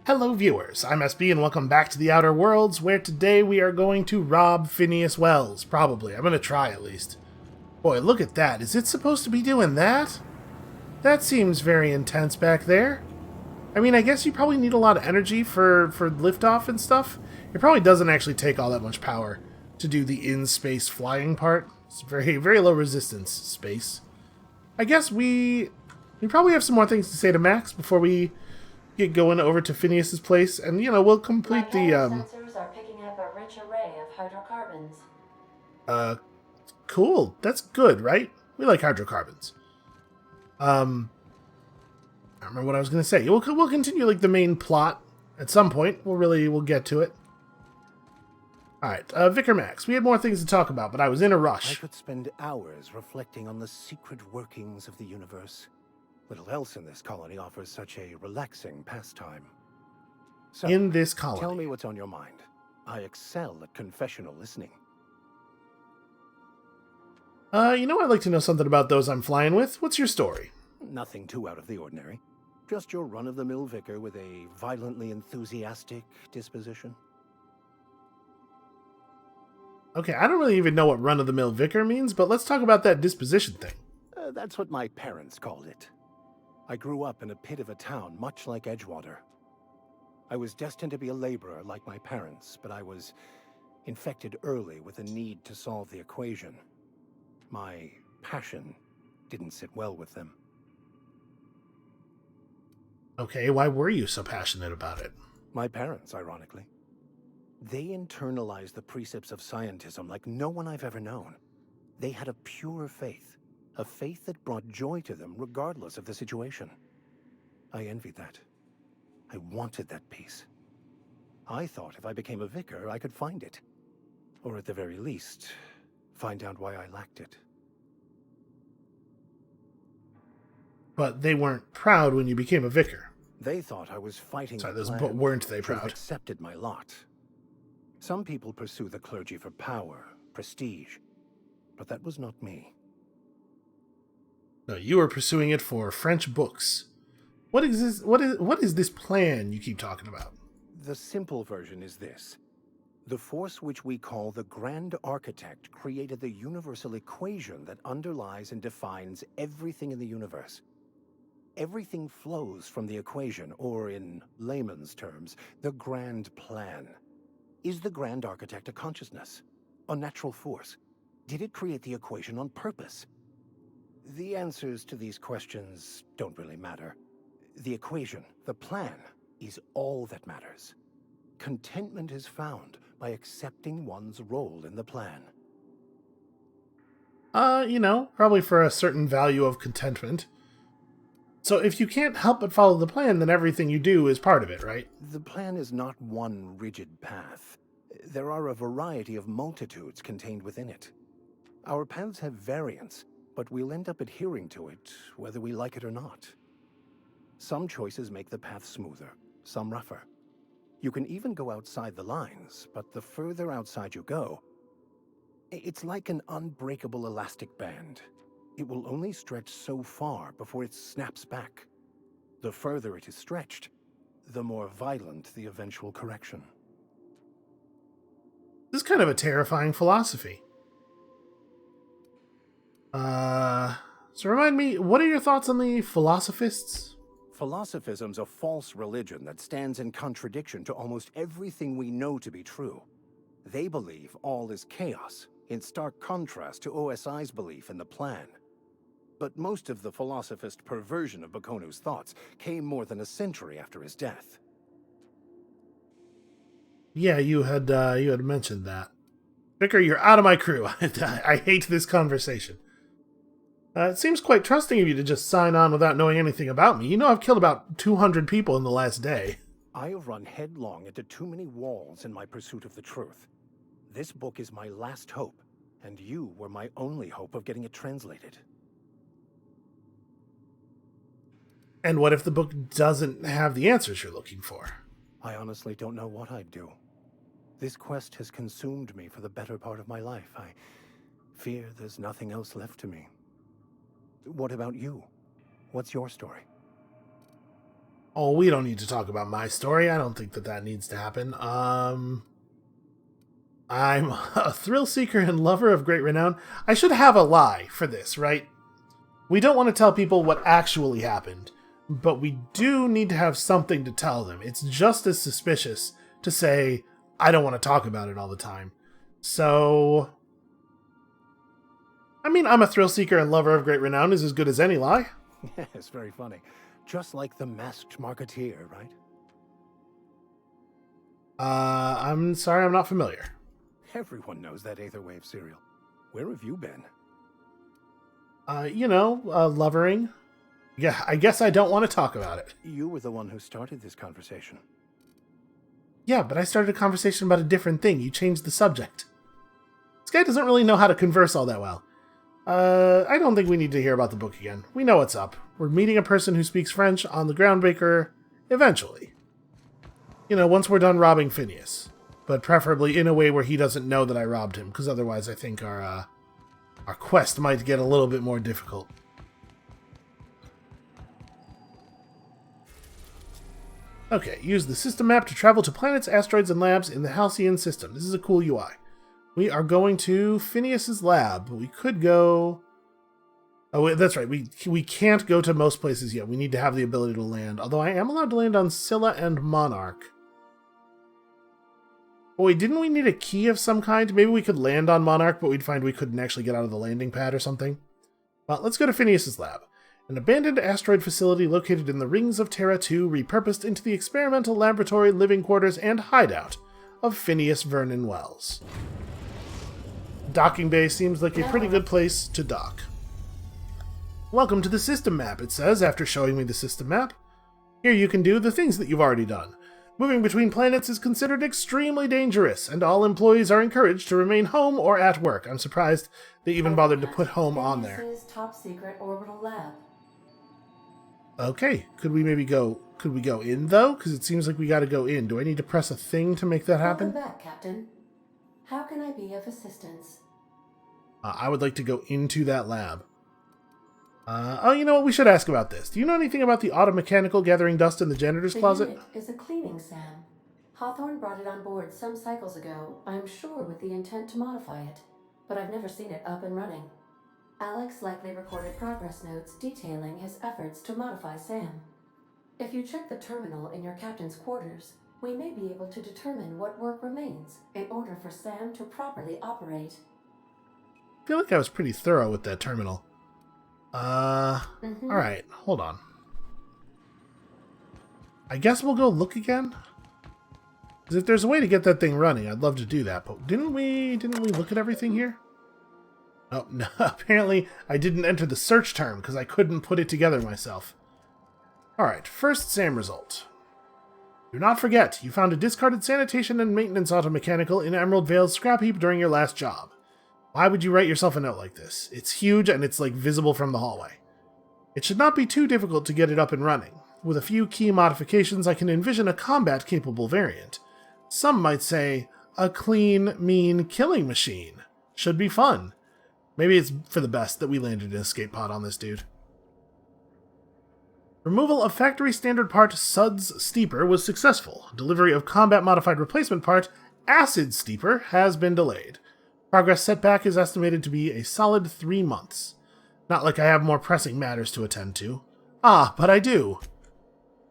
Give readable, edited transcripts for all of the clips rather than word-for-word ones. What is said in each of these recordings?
Hello viewers, I'm SB and welcome back to the Outer Worlds, where today we are going to rob Phineas Wells. Probably. I'm going to try at least. Boy, look at that. Is it supposed to be doing that? That seems very intense back there. I mean, I guess you probably need a lot of energy for liftoff and stuff. It probably doesn't actually take all that much power to do the in-space flying part. It's very, very low resistance space. I guess we probably have some more things to say to Max before we get going over to Phineas's place, and we'll complete the sensors are picking up a rich array of hydrocarbons. Cool. That's good, right? We like hydrocarbons. I don't remember what I was going to say. We'll continue like the main plot at some point. We'll get to it. All right, Vicar Max. We had more things to talk about, but I was in a rush. I could spend hours reflecting on the secret workings of the universe. Little else in this colony offers such a relaxing pastime. So, in this colony. Tell me what's on your mind. I excel at confessional listening. I'd like to know something about those I'm flying with. What's your story? Nothing too out of the ordinary. Just your run-of-the-mill vicar with a violently enthusiastic disposition. Okay, I don't really even know what run-of-the-mill vicar means, but let's talk about that disposition thing. That's what my parents called it. I grew up in a pit of a town much like Edgewater. I was destined to be a laborer like my parents, but I was infected early with a need to solve the equation. My passion didn't sit well with them. Okay, why were you so passionate about it? My parents, ironically. They internalized the precepts of scientism like no one I've ever known. They had a pure faith. A faith that brought joy to them regardless of the situation. I envied that. I wanted that peace. I thought if I became a vicar, I could find it. Or at the very least, find out why I lacked it. But they weren't proud when you became a vicar. They thought I was fighting Sorry, the those plan. weren't they proud? Accepted my lot. Some people pursue the clergy for power, prestige. But that was not me. No, you were pursuing it for French books. What is this plan you keep talking about? The simple version is this. The force which we call the Grand Architect created the universal equation that underlies and defines everything in the universe. Everything flows from the equation, or in layman's terms, the grand plan. Is the Grand Architect a consciousness? A natural force? Did it create the equation on purpose? The answers to these questions don't really matter. The equation, the plan, is all that matters. Contentment is found by accepting one's role in the plan. Probably for a certain value of contentment. So if you can't help but follow the plan, then everything you do is part of it, right? The plan is not one rigid path. There are a variety of multitudes contained within it. Our paths have variance, but we'll end up adhering to it, whether we like it or not. Some choices make the path smoother, some rougher. You can even go outside the lines, but the further outside you go, it's like an unbreakable elastic band. It will only stretch so far before it snaps back. The further it is stretched, the more violent the eventual correction. This is kind of a terrifying philosophy. So remind me, what are your thoughts on the philosophists? Philosophism's a false religion that stands in contradiction to almost everything we know to be true. They believe all is chaos, in stark contrast to OSI's belief in the plan. But most of the philosophist perversion of Bakonu's thoughts came more than a century after his death. Yeah, you had mentioned that. Vicar, you're out of my crew. I hate this conversation. It seems quite trusting of you to just sign on without knowing anything about me. You know I've killed about 200 people in the last day. I have run headlong into too many walls in my pursuit of the truth. This book is my last hope, and you were my only hope of getting it translated. And what if the book doesn't have the answers you're looking for? I honestly don't know what I'd do. This quest has consumed me for the better part of my life. I fear there's nothing else left to me. What about you? What's your story? Oh, we don't need to talk about my story. I don't think that needs to happen. I'm a thrill seeker and lover of great renown. I should have a lie for this, right? We don't want to tell people what actually happened, but we do need to have something to tell them. It's just as suspicious to say, I don't want to talk about it all the time. So, I mean, I'm a thrill seeker and lover of great renown is as good as any lie. Yes, very funny. Just like the masked marketeer, right? I'm sorry, I'm not familiar. Everyone knows that Aetherwave cereal. Where have you been? Lovering. Yeah, I guess I don't want to talk about it. You were the one who started this conversation. Yeah, but I started a conversation about a different thing. You changed the subject. This guy doesn't really know how to converse all that well. I don't think we need to hear about the book again. We know what's up. We're meeting a person who speaks French on the Groundbreaker eventually. Once we're done robbing Phineas. But preferably in a way where he doesn't know that I robbed him, because otherwise I think our quest might get a little bit more difficult. Okay, use the system map to travel to planets, asteroids, and labs in the Halcyon system. This is a cool UI. We are going to Phineass Lab. We could go... Oh, wait, that's right. We can't go to most places yet. We need to have the ability to land. Although I am allowed to land on Scylla and Monarch. Oh, wait, didn't we need a key of some kind? Maybe we could land on Monarch, but we'd find we couldn't actually get out of the landing pad or something. Well, let's go to Phineass Lab. An abandoned asteroid facility located in the Rings of Terra 2, repurposed into the experimental laboratory, living quarters, and hideout of Phineas Vernon Wells. Docking bay seems like a pretty good place to dock. Welcome to the system map, it says, after showing me the system map. Here you can do the things that you've already done. Moving between planets is considered extremely dangerous, and all employees are encouraged to remain home or at work. I'm surprised they even bothered to put home on there. Phineas's top secret orbital lab. Okay, could we go in, though? Because it seems like we gotta go in. Do I need to press a thing to make that happen? Welcome back, Captain. How can I be of assistance? I would like to go into that lab. You know what? We should ask about this. Do you know anything about the automechanical gathering dust in the janitor's closet? The unit is a cleaning SAM. Hawthorne brought it on board some cycles ago, I'm sure with the intent to modify it, but I've never seen it up and running. Alex likely recorded progress notes detailing his efforts to modify SAM. If you check the terminal in your captain's quarters, we may be able to determine what work remains in order for SAM to properly operate. I feel like I was pretty thorough with that terminal. Alright, hold on. I guess we'll go look again? Because if there's a way to get that thing running, I'd love to do that, but didn't we look at everything here? Oh, no, apparently I didn't enter the search term because I couldn't put it together myself. Alright, first SAM result. Do not forget, you found a discarded sanitation and maintenance automechanical in Emerald Vale's scrap heap during your last job. Why would you write yourself a note like this? It's huge and it's like visible from the hallway. It should not be too difficult to get it up and running. With a few key modifications, I can envision a combat-capable variant. Some might say, a clean, mean killing machine. Should be fun. Maybe it's for the best that we landed an escape pod on this dude. Removal of factory standard part Suds Steeper was successful. Delivery of combat-modified replacement part Acid Steeper has been delayed. Progress setback is estimated to be a solid 3 months. Not like I have more pressing matters to attend to. Ah, but I do.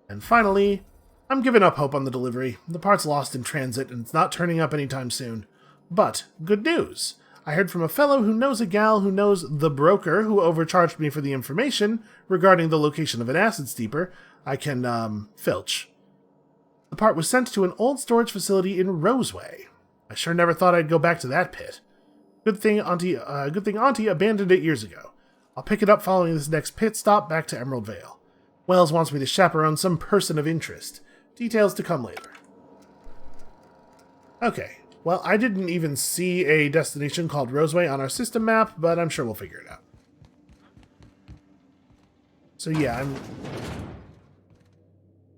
And finally, I'm giving up hope on the delivery. The part's lost in transit and it's not turning up anytime soon. But, good news. I heard from a fellow who knows a gal who knows the broker who overcharged me for the information regarding the location of an acid steeper. I can, filch. The part was sent to an old storage facility in Roseway. I sure never thought I'd go back to that pit. Good thing Auntie abandoned it years ago. I'll pick it up following this next pit stop back to Emerald Vale. Wells wants me to chaperone some person of interest. Details to come later. Okay, well, I didn't even see a destination called Roseway on our system map, but I'm sure we'll figure it out. So yeah,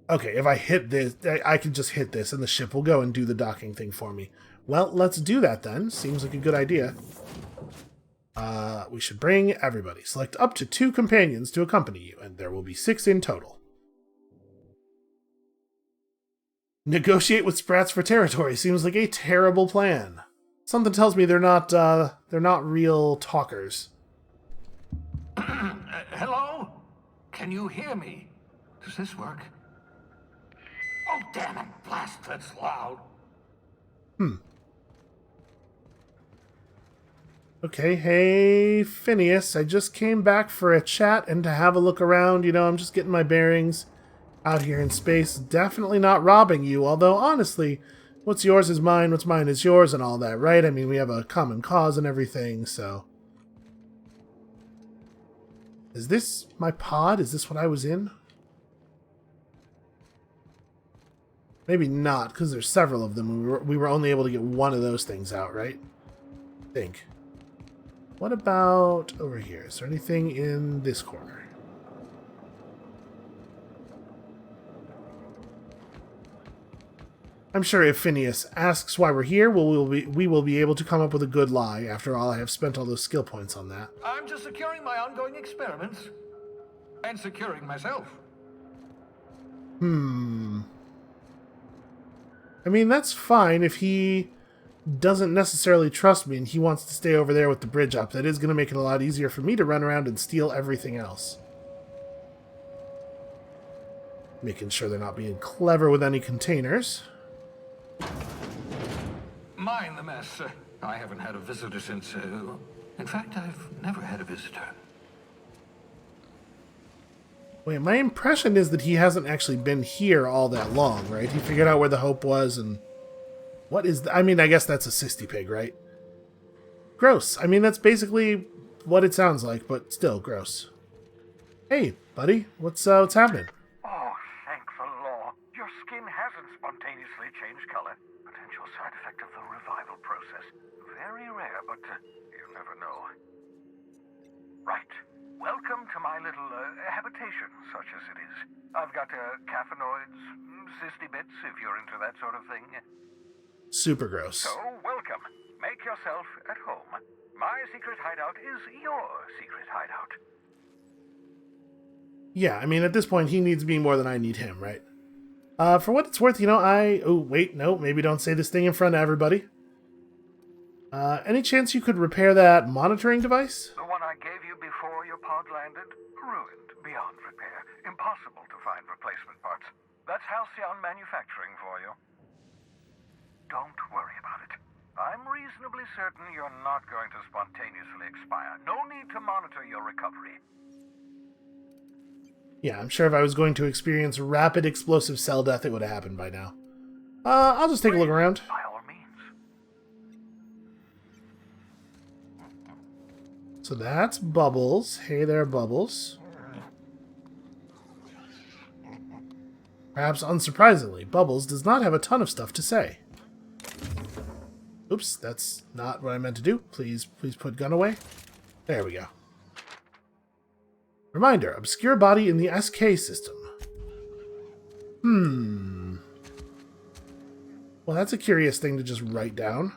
okay, if I hit this, I can just hit this and the ship will go and do the docking thing for me. Well, let's do that then. Seems like a good idea. We should bring everybody. Select up to 2 companions to accompany you, and there will be 6 in total. Negotiate with Sprats for territory seems like a terrible plan. Something tells me they're not real talkers. Hello? Can you hear me? Does this work? Oh, damn it. Blast, that's loud. Okay, hey, Phineas, I just came back for a chat and to have a look around. You know, I'm just getting my bearings out here in space. Definitely not robbing you, although, honestly, what's yours is mine, what's mine is yours and all that, right? I mean, we have a common cause and everything, so... Is this my pod? Is this what I was in? Maybe not, because there's several of them. We were only able to get one of those things out, right? I think. What about over here? Is there anything in this corner? I'm sure if Phineas asks why we're here, we will be able to come up with a good lie. After all, I have spent all those skill points on that. I'm just securing my ongoing experiments. And securing myself. I mean, that's fine if he doesn't necessarily trust me and he wants to stay over there with the bridge up. That is going to make it a lot easier for me to run around and steal everything else. Making sure they're not being clever with any containers. Mind the mess. I haven't had a visitor since... in fact, I've never had a visitor. Wait, my impression is that he hasn't actually been here all that long, right? He figured out where the Hope was and... What is... I mean, I guess that's a cysty pig, right? Gross. I mean, that's basically what it sounds like, but still gross. Hey, buddy. What's happening? Oh, thank the law. Your skin hasn't spontaneously changed color. Potential side effect of the revival process. Very rare, but you never know. Right. Welcome to my little habitation, such as it is. I've got caffeinoids, cysty bits, if you're into that sort of thing. Super gross. So, welcome. Make yourself at home. My secret hideout is your secret hideout. Yeah, I mean, at this point, he needs me more than I need him, right? For what it's worth, you know, Oh, wait, no, maybe don't say this thing in front of everybody. Any chance you could repair that monitoring device? The one I gave you before your pod landed? Ruined beyond repair. Impossible to find replacement parts. That's Halcyon Manufacturing for you. Don't worry about it. I'm reasonably certain you're not going to spontaneously expire. No need to monitor your recovery. Yeah, I'm sure if I was going to experience rapid explosive cell death, it would have happened by now. I'll just take a look around. By all means. So that's Bubbles. Hey there, Bubbles. Perhaps unsurprisingly, Bubbles does not have a ton of stuff to say. Oops, that's not what I meant to do. Please put gun away. There we go. Reminder, obscure body in the SK system. Well, that's a curious thing to just write down.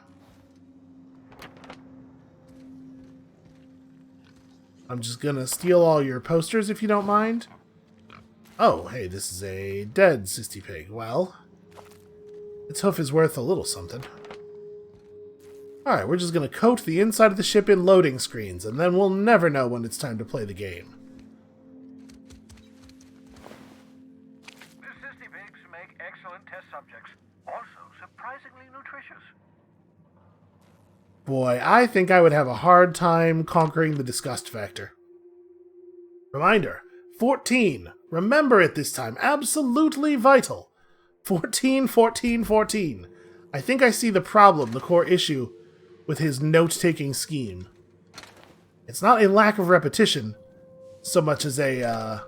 I'm just gonna steal all your posters if you don't mind. Oh, hey, this is a dead cysty pig. Well, its hoof is worth a little something. Alright, we're just gonna coat the inside of the ship in loading screens, and then we'll never know when it's time to play the game. The cysty pigs make excellent test subjects. Also surprisingly nutritious. Boy, I think I would have a hard time conquering the disgust factor. Reminder, 14. Remember it this time. Absolutely vital. 14, 14, 14. I think I see the problem, the core issue, with his note-taking scheme. It's not a lack of repetition, so much as a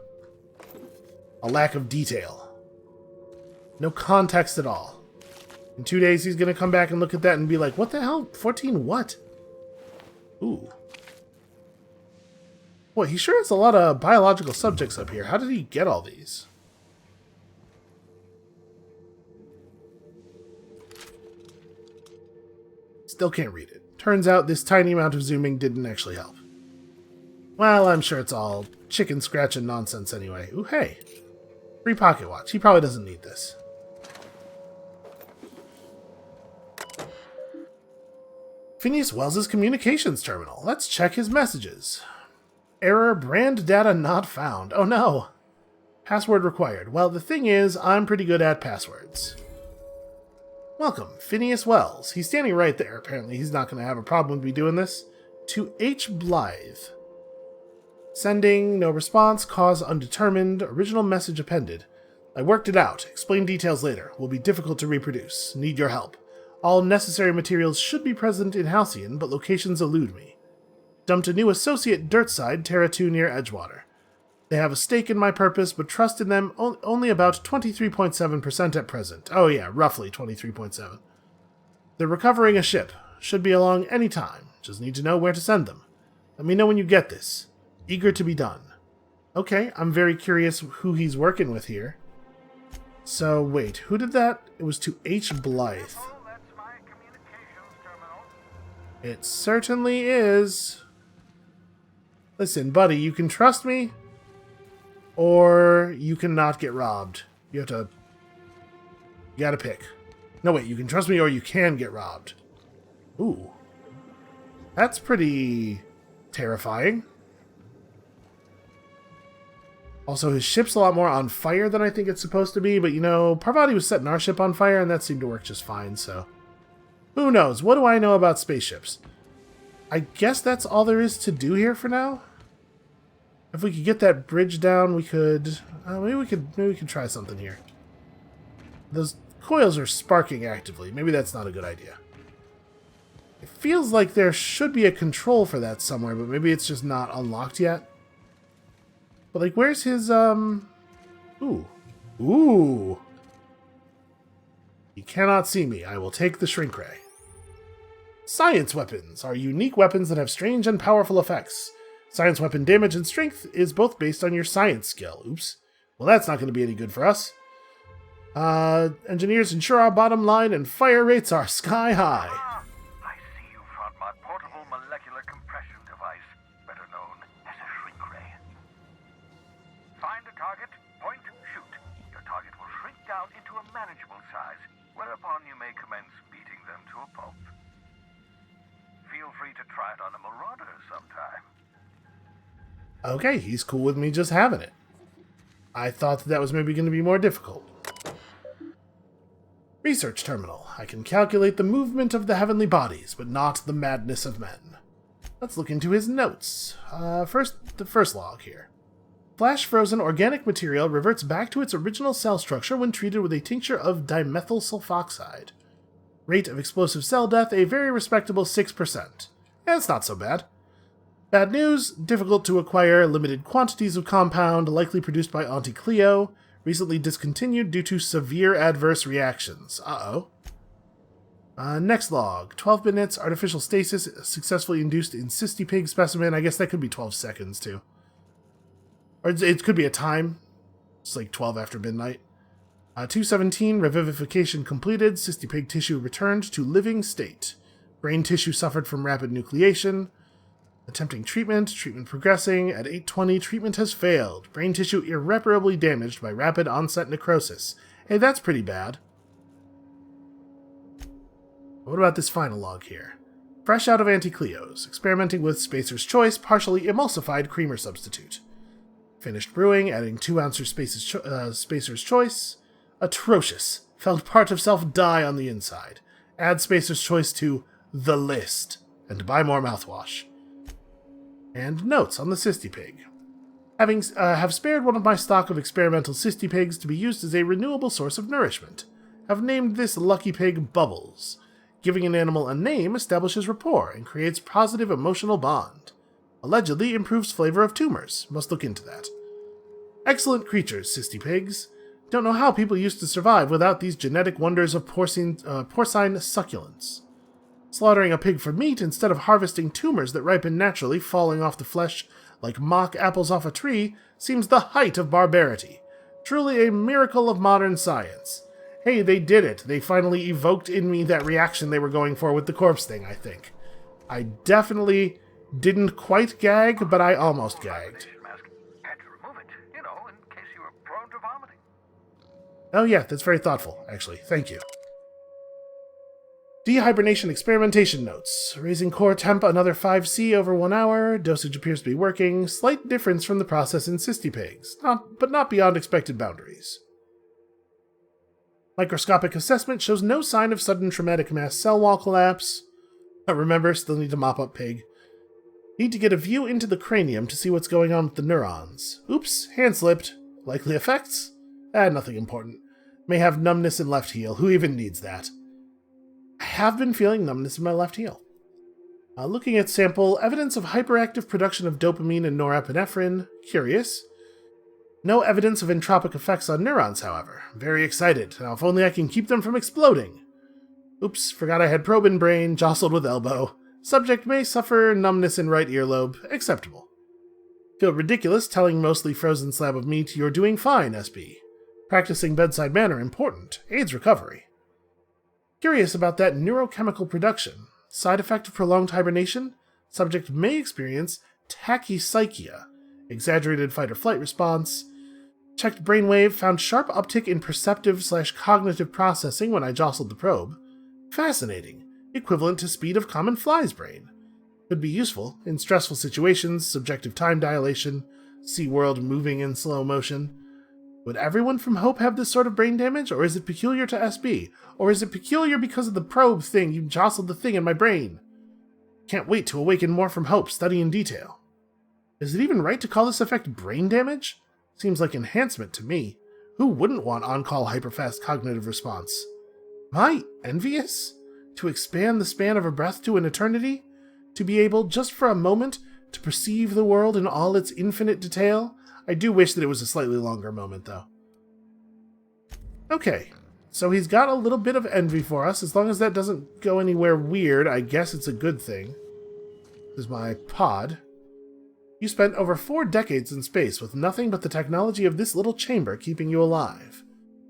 lack of detail. No context at all. In 2 days, he's going to come back and look at that and be like, what the hell? 14 what? Ooh. Boy, he sure has a lot of biological subjects up here. How did he get all these? Still can't read it. Turns out this tiny amount of zooming didn't actually help. Well, I'm sure it's all chicken scratching nonsense anyway. Ooh, hey. Free pocket watch. He probably doesn't need this. Phineas Wells' communications terminal. Let's check his messages. Error, brand data not found. Oh no. Password required. Well, the thing is, I'm pretty good at passwords. Welcome, Phineas Wells. He's standing right there. Apparently, he's not going to have a problem with me doing this. To H. Blythe. Sending, no response, cause undetermined, original message appended. I worked it out. Explain details later. Will be difficult to reproduce. Need your help. All necessary materials should be present in Halcyon, but locations elude me. Dumped a new associate Dirtside, Terra 2 near Edgewater. They have a stake in my purpose, but trust in them only about 23.7% at present. Oh yeah, roughly 23.7. They're recovering a ship. Should be along any time. Just need to know where to send them. Let me know when you get this. Eager to be done. Okay, I'm very curious who he's working with here. So, wait, who did that? It was to H. Blythe. That's my communications terminal. It certainly is. Listen, buddy, you can trust me, or you cannot get robbed. You have to... You gotta pick. No, wait, you can trust me or you can get robbed. Ooh. That's pretty terrifying. Also, his ship's a lot more on fire than I think it's supposed to be, but you know, Parvati was setting our ship on fire, and that seemed to work just fine, so... Who knows? What do I know about spaceships? I guess that's all there is to do here for now? If we could get that bridge down, we could... maybe we could try something here. Those coils are sparking actively. Maybe that's not a good idea. It feels like there should be a control for that somewhere, but maybe it's just not unlocked yet. But, like, where's his, Ooh. Ooh! He cannot see me. I will take the shrink ray. Science weapons are unique weapons that have strange and powerful effects. Science weapon damage and strength is both based on your science skill. Oops. Well, that's not going to be any good for us. Engineers ensure our bottom line and fire rates are sky high. I see you found my portable molecular compression device, better known as a shrink ray. Find a target, point, shoot. Your target will shrink down into a manageable size, whereupon you may commence beating them to a pulp. Feel free to try it on a marauder sometime. Okay, he's cool with me just having it. I thought that was maybe going to be more difficult. Research terminal. I can calculate the movement of the heavenly bodies, but not the madness of men. Let's look into his notes. First, the first log here. Flash-frozen organic material reverts back to its original cell structure when treated with a tincture of dimethyl sulfoxide. Rate of explosive cell death, a very respectable 6%. That's not so bad. Bad news, difficult to acquire, limited quantities of compound, likely produced by Auntie Cleo, recently discontinued due to severe adverse reactions. Uh-oh. Next log, 12 minutes, artificial stasis successfully induced in cystipig specimen. I guess that could be 12 seconds, too. Or it could be a time. It's like 12 after midnight. 217, revivification completed, cystipig tissue returned to living state. Brain tissue suffered from rapid nucleation. Attempting treatment progressing. At 8:20, treatment has failed. Brain tissue irreparably damaged by rapid onset necrosis. Hey, that's pretty bad. What about this final log here? Fresh out of Auntie Cleo's. Experimenting with Spacer's Choice, partially emulsified creamer substitute. Finished brewing, adding 2 ounces Spacer's Choice. Atrocious. Felt part of self die on the inside. Add Spacer's Choice to the list. And buy more mouthwash. And notes on the cystipig. Have spared one of my stock of experimental cystipigs to be used as a renewable source of nourishment. Have named this lucky pig Bubbles. Giving an animal a name establishes rapport and creates positive emotional bond. Allegedly improves flavor of tumors. Must look into that. Excellent creatures, cystipigs. Don't know how people used to survive without these genetic wonders of porcine succulence. Slaughtering a pig for meat instead of harvesting tumors that ripen naturally, falling off the flesh like mock apples off a tree, seems the height of barbarity. Truly a miracle of modern science. Hey, they did it. They finally evoked in me that reaction they were going for with the corpse thing, I think. I definitely didn't quite gag, but I almost gagged. Had to remove it, you know, in case you were prone to vomiting. Oh yeah, that's very thoughtful, actually. Thank you. Dehibernation experimentation notes. Raising core temp another 5C over 1 hour. Dosage appears to be working. Slight difference from the process in cystipegs, but not beyond expected boundaries. Microscopic assessment shows no sign of sudden traumatic mass cell wall collapse. Remember, still need to mop up pig. Need to get a view into the cranium to see what's going on with the neurons. Oops, hand slipped. Likely effects? Nothing important. May have numbness in left heel. Who even needs that? I have been feeling numbness in my left heel. Looking at sample, evidence of hyperactive production of dopamine and norepinephrine. Curious. No evidence of entropic effects on neurons, however. Very excited. Now, if only I can keep them from exploding. Oops, forgot I had probe in brain, jostled with elbow. Subject may suffer numbness in right earlobe. Acceptable. Feel ridiculous telling mostly frozen slab of meat you're doing fine, SB. Practicing bedside manner important. Aids recovery. Curious about that neurochemical production. Side effect of prolonged hibernation? Subject may experience tachypsychia, exaggerated fight-or-flight response. Checked brainwave, found sharp uptick in perceptive/cognitive processing when I jostled the probe. Fascinating. Equivalent to speed of common fly's brain. Could be useful in stressful situations, subjective time dilation, see world moving in slow motion. Would everyone from Hope have this sort of brain damage, or is it peculiar to SB? Or is it peculiar because of the probe thing? You jostled the thing in my brain. Can't wait to awaken more from Hope, study in detail. Is it even right to call this effect brain damage? Seems like enhancement to me. Who wouldn't want on-call hyperfast cognitive response? Am I envious? To expand the span of a breath to an eternity? To be able, just for a moment, to perceive the world in all its infinite detail? I do wish that it was a slightly longer moment, though. Okay, so he's got a little bit of envy for us. As long as that doesn't go anywhere weird, I guess it's a good thing. This is my pod. You spent over 4 decades in space with nothing but the technology of this little chamber keeping you alive.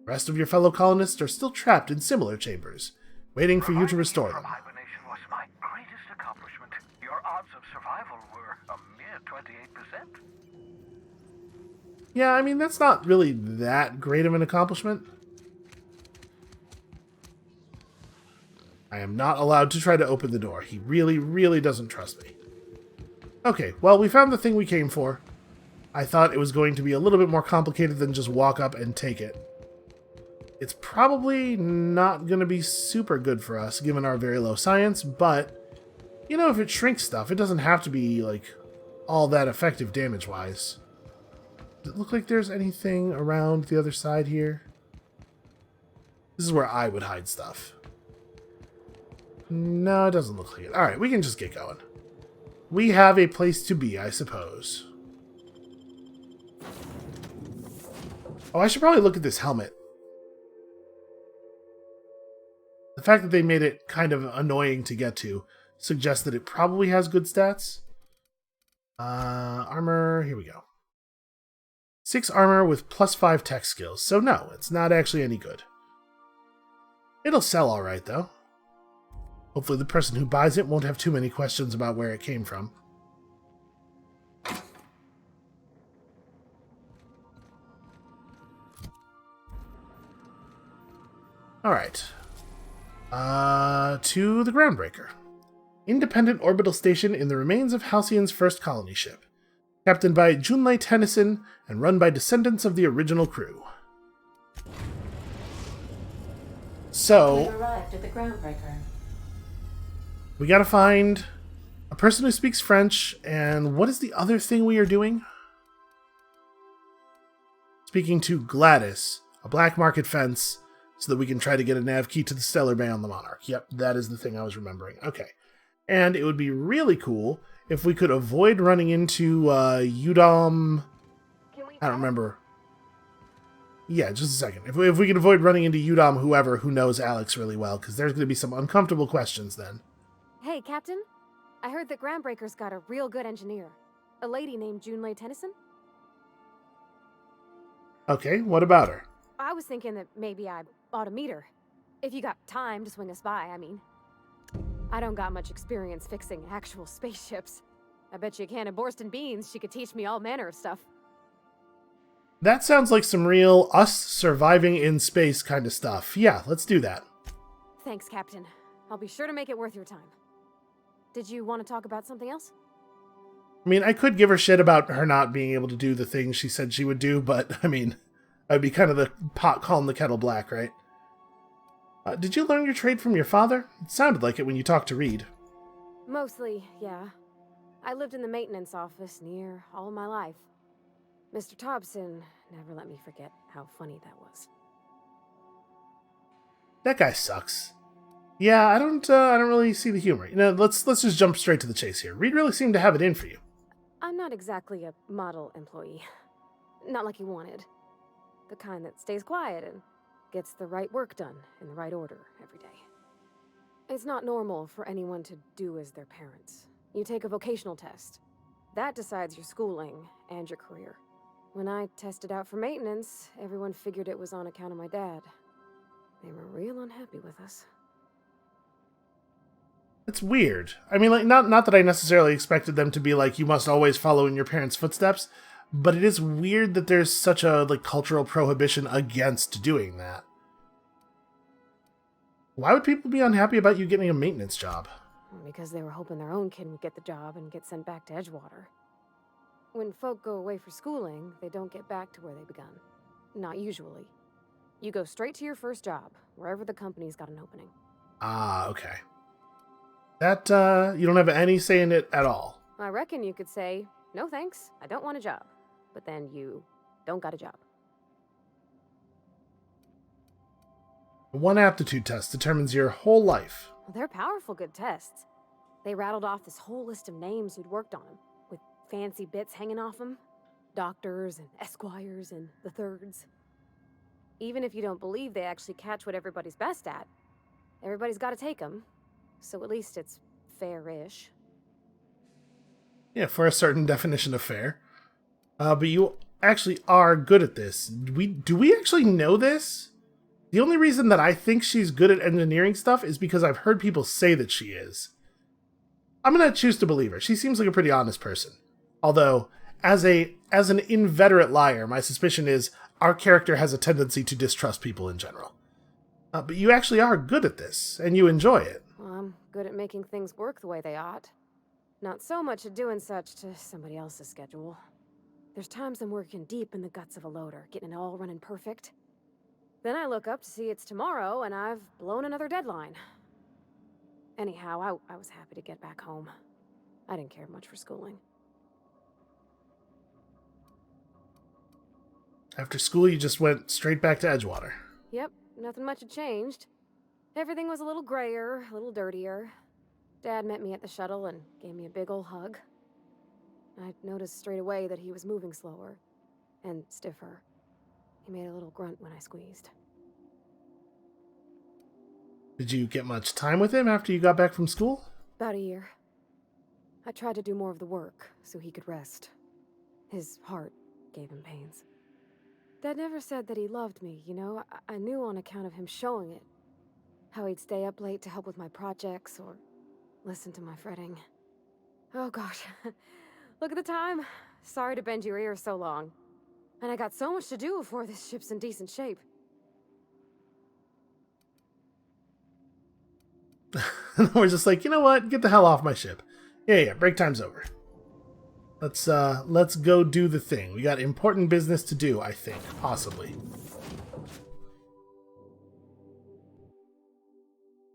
The rest of your fellow colonists are still trapped in similar chambers, waiting for you to restore them. Hibernation was my greatest accomplishment. Your odds of survival were a mere 28%. Yeah, I mean, that's not really that great of an accomplishment. I am not allowed to try to open the door. He really, really doesn't trust me. Okay, well, we found the thing we came for. I thought it was going to be a little bit more complicated than just walk up and take it. It's probably not going to be super good for us, given our very low science, but, you know, if it shrinks stuff, it doesn't have to be, like, all that effective damage-wise. Does it look like there's anything around the other side here? This is where I would hide stuff. No, it doesn't look like it. Alright, we can just get going. We have a place to be, I suppose. Oh, I should probably look at this helmet. The fact that they made it kind of annoying to get to suggests that it probably has good stats. Armor, here we go. 6 armor with +5 tech skills, so no, it's not actually any good. It'll sell alright, though. Hopefully the person who buys it won't have too many questions about where it came from. Alright. To the Groundbreaker. Independent orbital station in the remains of Halcyon's first colony ship. Captained by Junlei Tennyson and run by descendants of the original crew. So, We've arrived at the Groundbreaker. we gotta find a person who speaks French, and what is the other thing we are doing? Speaking to Gladys, a black market fence, so that we can try to get a nav key to the Stellar Bay on the Monarch. Yep, that is the thing I was remembering. Okay. And it would be really cool if we could avoid running into Udom. I don't remember. Yeah, just a second. If we could avoid running into Udom, whoever who knows Alex really well, because there's going to be some uncomfortable questions then. Hey, Captain. I heard that Groundbreaker's got a real good engineer. A lady named Junlei Tennyson. Okay, what about her? I was thinking that maybe I ought to meet her. If you got time to swing us by, I mean. I don't got much experience fixing actual spaceships. I bet you a can of Borston beans she could teach me all manner of stuff. That sounds like some real us surviving in space kind of stuff. Yeah, let's do that. Thanks, Captain. I'll be sure to make it worth your time. Did you want to talk about something else? I mean, I could give her shit about her not being able to do the things she said she would do, but, I mean, I'd be kind of the pot calling the kettle black, right? Did you learn your trade from your father? It sounded like it when you talked to Reed. Mostly, yeah. I lived in the maintenance office near all of my life. Mr. Thompson never let me forget how funny that was. That guy sucks. Yeah, I don't really see the humor. You know, let's just jump straight to the chase here. Reed really seemed to have it in for you. I'm not exactly a model employee. Not like you wanted. The kind that stays quiet and gets the right work done in the right order every day. It's not normal for anyone to do as their parents. You take a vocational test. That decides your schooling and your career. When I tested out for maintenance, everyone figured it was on account of my dad. They were real unhappy with us. It's weird. I mean, like, not that I necessarily expected them to be like, you must always follow in your parents' footsteps, but it is weird that there's such a, like, cultural prohibition against doing that. Why would people be unhappy about you getting a maintenance job? Because they were hoping their own kid would get the job and get sent back to Edgewater. When folk go away for schooling, they don't get back to where they begun. Not usually. You go straight to your first job, wherever the company's got an opening. Ah, okay. That, you don't have any say in it at all. I reckon you could say, no thanks, I don't want a job. But then you don't got a job. One aptitude test determines your whole life. Well, they're powerful good tests. They rattled off this whole list of names who'd worked on them, with fancy bits hanging off them. Doctors and esquires and the thirds. Even if you don't believe they actually catch what everybody's best at, everybody's got to take them. So at least it's fair-ish. Yeah, for a certain definition of fair. But you actually are good at this. Do we actually know this? The only reason that I think she's good at engineering stuff is because I've heard people say that she is. I'm gonna choose to believe her. She seems like a pretty honest person. Although, as an inveterate liar, my suspicion is our character has a tendency to distrust people in general. But you actually are good at this, and you enjoy it. Well, I'm good at making things work the way they ought. Not so much at doing such to somebody else's schedule. There's times I'm working deep in the guts of a loader, getting it all running perfect. Then I look up to see it's tomorrow, and I've blown another deadline. Anyhow, I was happy to get back home. I didn't care much for schooling. After school, you just went straight back to Edgewater. Yep, nothing much had changed. Everything was a little grayer, a little dirtier. Dad met me at the shuttle and gave me a big ol' hug. I noticed straight away that he was moving slower and stiffer. He made a little grunt when I squeezed. Did you get much time with him after you got back from school? About a year. I tried to do more of the work so he could rest. His heart gave him pains. Dad never said that he loved me, you know? I knew on account of him showing it. How he'd stay up late to help with my projects or listen to my fretting. Oh gosh, look at the time. Sorry to bend your ears so long. And I got so much to do before this ship's in decent shape. We're just like, you know what? Get the hell off my ship. Yeah, break time's over. Let's go do the thing. We got important business to do, I think, possibly.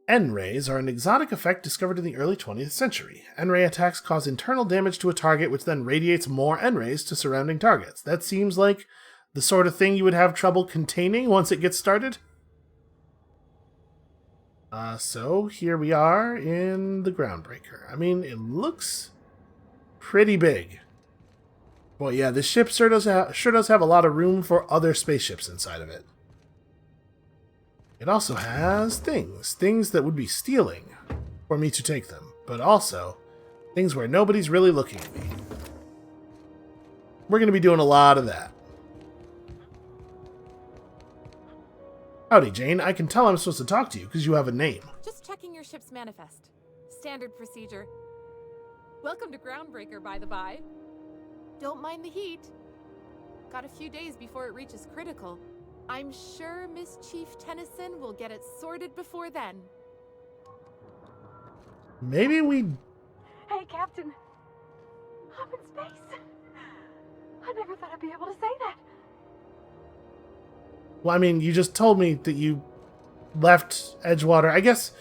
N-rays are an exotic effect discovered in the early 20th century. N-ray attacks cause internal damage to a target, which then radiates more N-rays to surrounding targets. That seems like the sort of thing you would have trouble containing once it gets started. So here we are in the Groundbreaker. I mean, it looks pretty big. Well, yeah, this ship sure does have a lot of room for other spaceships inside of it. It also has things that would be stealing for me to take them, but also things where nobody's really looking at me. We're going to be doing a lot of that. Howdy, Jane. I can tell I'm supposed to talk to you because you have a name. Just checking your ship's manifest. Standard procedure. Welcome to Groundbreaker, by the by. Don't mind the heat. Got a few days before it reaches critical. I'm sure Miss Chief Tennyson will get it sorted before then. Maybe we... Hey, Captain. I'm in space. I never thought I'd be able to say that. Well, I mean, you just told me that you left Edgewater. I guess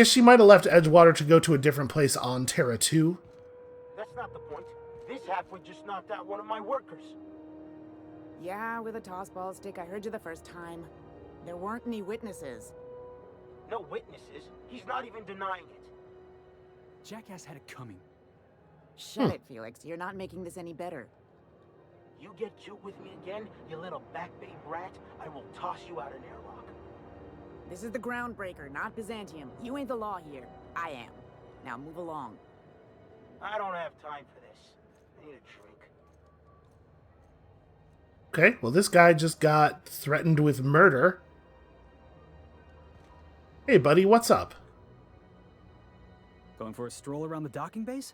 she might have left Edgewater to go to a different place on Terra 2. That's not the point. This halfway just knocked out one of my workers. Yeah, with a tossball stick. I heard you the first time. There weren't any witnesses. No witnesses. He's not even denying it. Jackass had it coming. Shut it, Felix. You're not making this any better. You get cute with me again, you little back-bay brat, I will toss you out an airlock. This is the Groundbreaker, not Byzantium. You ain't the law here. I am. Now move along. I don't have time for this. I need a drink. Okay, well, this guy just got threatened with murder. Hey, buddy, what's up? Going for a stroll around the docking base?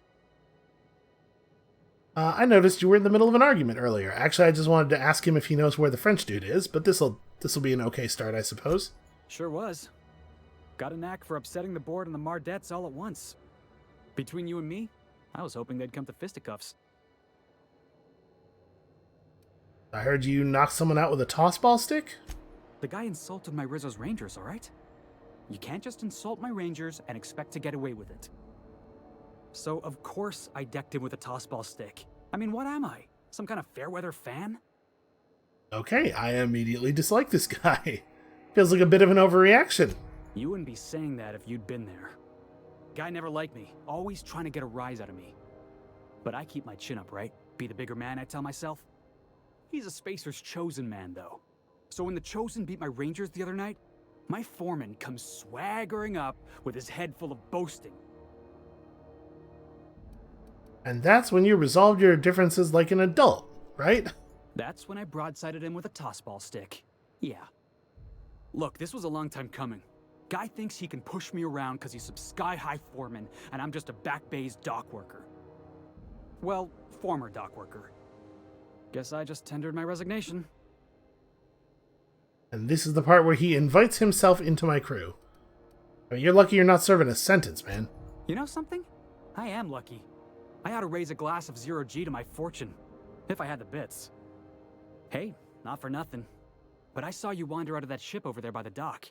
I noticed you were in the middle of an argument earlier. Actually, I just wanted to ask him if he knows where the French dude is, but this'll be an okay start, I suppose. Sure was. Got a knack for upsetting the board and the Mardettes all at once. Between you and me, I was hoping they'd come to fisticuffs. I heard you knock someone out with a tossball stick? The guy insulted my Rizzo's Rangers, alright? You can't just insult my Rangers and expect to get away with it. So, of course, I decked him with a tossball stick. I mean, what am I? Some kind of fair-weather fan? Okay, I immediately dislike this guy. Feels like a bit of an overreaction. You wouldn't be saying that if you'd been there. Guy never liked me, always trying to get a rise out of me. But I keep my chin up, right? Be the bigger man, I tell myself. He's a Spacer's chosen man, though. So when the Chosen beat my Rangers the other night, my foreman comes swaggering up with his head full of boasting. And that's when you resolved your differences like an adult, right? That's when I broadsided him with a tossball stick. Yeah. Look, this was a long time coming. Guy thinks he can push me around because he's some sky-high foreman, and I'm just a back bay's dock worker. Well, former dock worker. Guess I just tendered my resignation. And this is the part where he invites himself into my crew. I mean, you're lucky you're not serving a sentence, man. You know something? I am lucky. I ought to raise a glass of 0G to my fortune, if I had the bits. Hey, not for nothing, but I saw you wander out of that ship over there by the dock.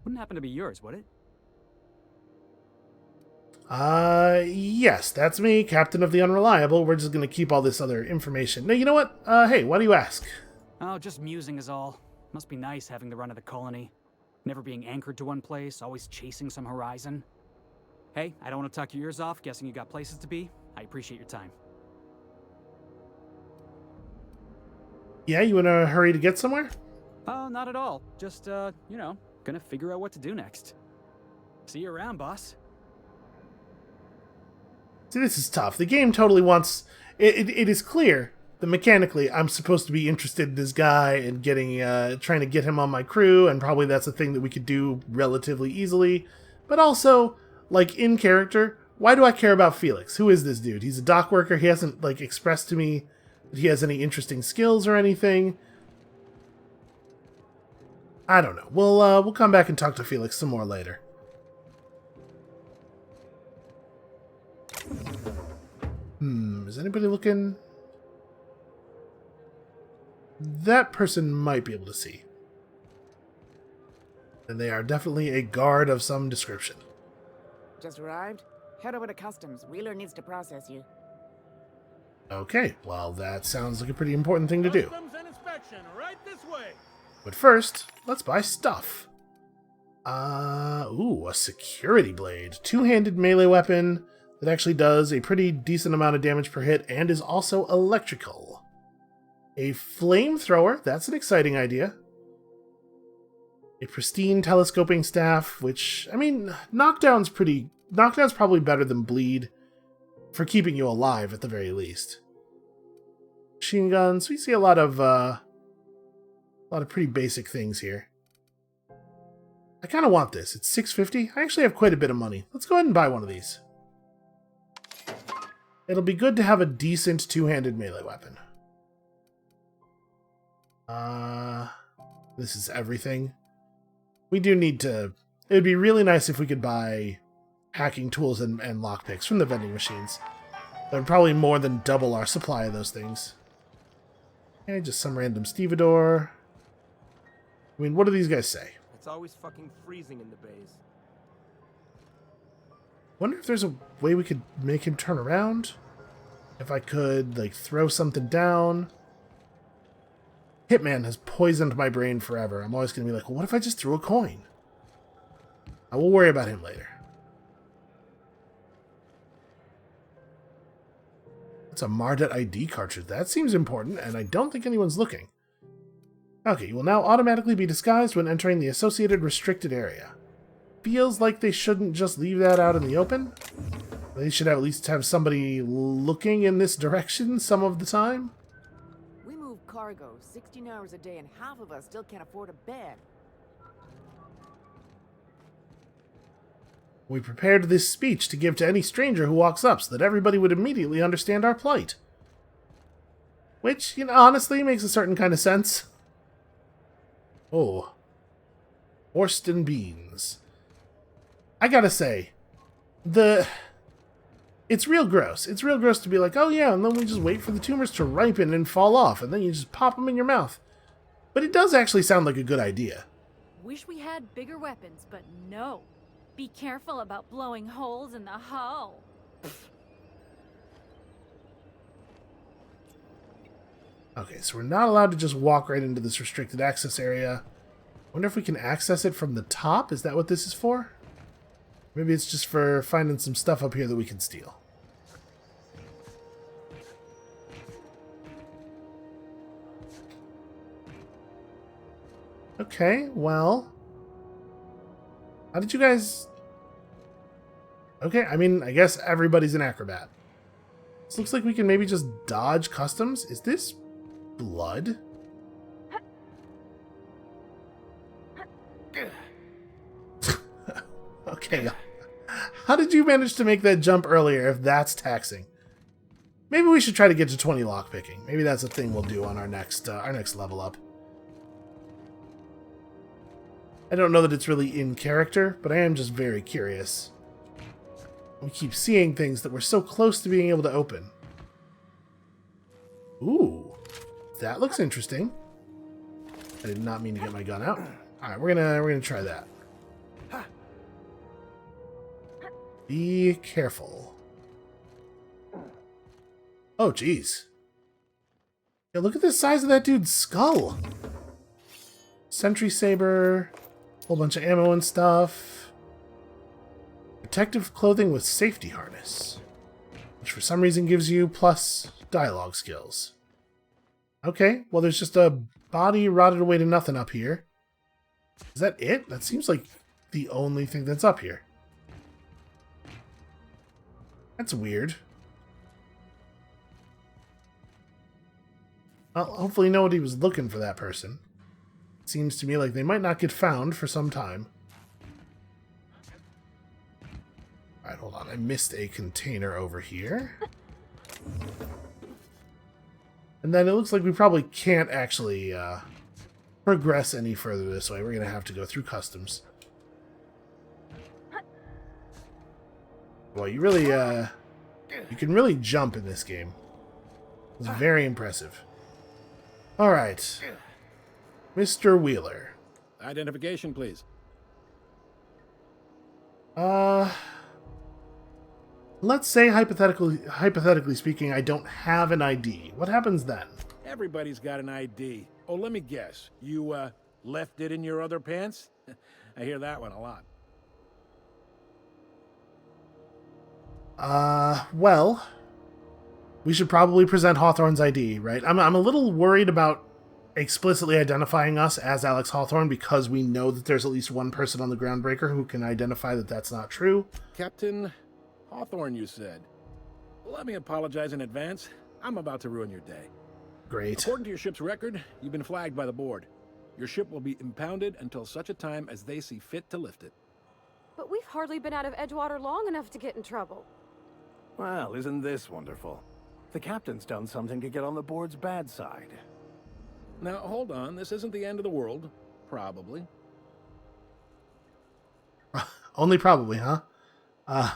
Wouldn't happen to be yours, would it? Yes, that's me, Captain of the Unreliable. We're just gonna keep all this other information. No, you know what? Hey, why do you ask? Oh, just musing is all. Must be nice having the run of the colony. Never being anchored to one place, always chasing some horizon. Hey, I don't want to talk your ears off, guessing you got places to be. I appreciate your time. Yeah, you in a hurry to get somewhere? Oh, not at all. Just, you know, gonna figure out what to do next. See you around, boss. See, this is tough. The game totally wants... It is clear that mechanically I'm supposed to be interested in this guy and trying to get him on my crew, and probably that's a thing that we could do relatively easily. But also, like, in character, why do I care about Felix? Who is this dude? He's a dock worker. He hasn't, like, expressed to me that he has any interesting skills or anything. I don't know. We'll come back and talk to Felix some more later. Is anybody looking? That person might be able to see. And they are definitely a guard of some description. Just arrived? Head over to customs. Wheeler needs to process you. Okay, well, that sounds like a pretty important thing to do. Customs and inspection, right this way. But first, let's buy stuff. Ooh, a security blade. Two-handed melee weapon that actually does a pretty decent amount of damage per hit and is also electrical. A flamethrower, that's an exciting idea. A pristine telescoping staff, which, I mean, knockdown's probably better than bleed, for keeping you alive at the very least. Machine guns, we see a lot of pretty basic things here. I kind of want this. It's $6.50. I actually have quite a bit of money. Let's go ahead and buy one of these. It'll be good to have a decent two-handed melee weapon. This is everything. We do need to... It would be really nice if we could buy hacking tools and lockpicks from the vending machines. They're probably more than double our supply of those things. Okay, just some random stevedore. I mean, what do these guys say? It's always fucking freezing in the bays. Wonder if there's a way we could make him turn around? If I could, like, throw something down. Hitman has poisoned my brain forever. I'm always going to be like, well, what if I just threw a coin? I will worry about him later. It's a Mardet ID cartridge. That seems important, and I don't think anyone's looking. Okay, you will now automatically be disguised when entering the associated restricted area. Feels like they shouldn't just leave that out in the open. They should at least have somebody looking in this direction some of the time. We move cargo 16 hours a day and half of us still can't afford a bed. We prepared this speech to give to any stranger who walks up so that everybody would immediately understand our plight. Which, you know, honestly makes a certain kind of sense. Oh. Horst and beans. I gotta say, it's real gross. It's real gross to be like, oh yeah, and then we just wait for the tumors to ripen and fall off, and then you just pop them in your mouth. But it does actually sound like a good idea. Wish we had bigger weapons, but no. Be careful about blowing holes in the hull. Okay, so we're not allowed to just walk right into this restricted access area. Wonder if we can access it from the top? Is that what this is for? Maybe it's just for finding some stuff up here that we can steal. Okay, well... How did you guys... Okay, I mean, I guess everybody's an acrobat. This looks like we can maybe just dodge customs. Is this blood? Okay. How did you manage to make that jump earlier if that's taxing? Maybe we should try to get to 20 lockpicking. Maybe that's a thing we'll do on our next level up. I don't know that it's really in character, but I am just very curious. We keep seeing things that we're so close to being able to open. Ooh, that looks interesting. I did not mean to get my gun out. All right, we're gonna try that. Be careful. Oh, jeez. Yeah, look at the size of that dude's skull. Sentry saber, whole bunch of ammo and stuff. Protective clothing with safety harness, which for some reason gives you plus dialogue skills. Okay, well there's just a body rotted away to nothing up here. Is that it? That seems like the only thing that's up here. That's weird. Well, hopefully nobody was looking for that person. It seems to me like they might not get found for some time. Alright, hold on. I missed a container over here. And then it looks like we probably can't actually progress any further this way. We're going to have to go through customs. Well, you really, you can really jump in this game. It's very impressive. Alright. Mr. Wheeler. Identification, please. Let's say hypothetically speaking, I don't have an ID. What happens then? Everybody's got an ID. Oh, let me guess. You, left it in your other pants? I hear that one a lot. Well, we should probably present Hawthorne's ID, right? I'm a little worried about explicitly identifying us as Alex Hawthorne because we know that there's at least one person on the Groundbreaker who can identify that that's not true. Captain Hawthorne, you said. Let me apologize in advance. I'm about to ruin your day. Great. According to your ship's record, you've been flagged by the board. Your ship will be impounded until such a time as they see fit to lift it. But we've hardly been out of Edgewater long enough to get in trouble. Well, isn't this wonderful? The captain's done something to get on the board's bad side. Now, hold on. This isn't the end of the world. Probably. Only probably, huh?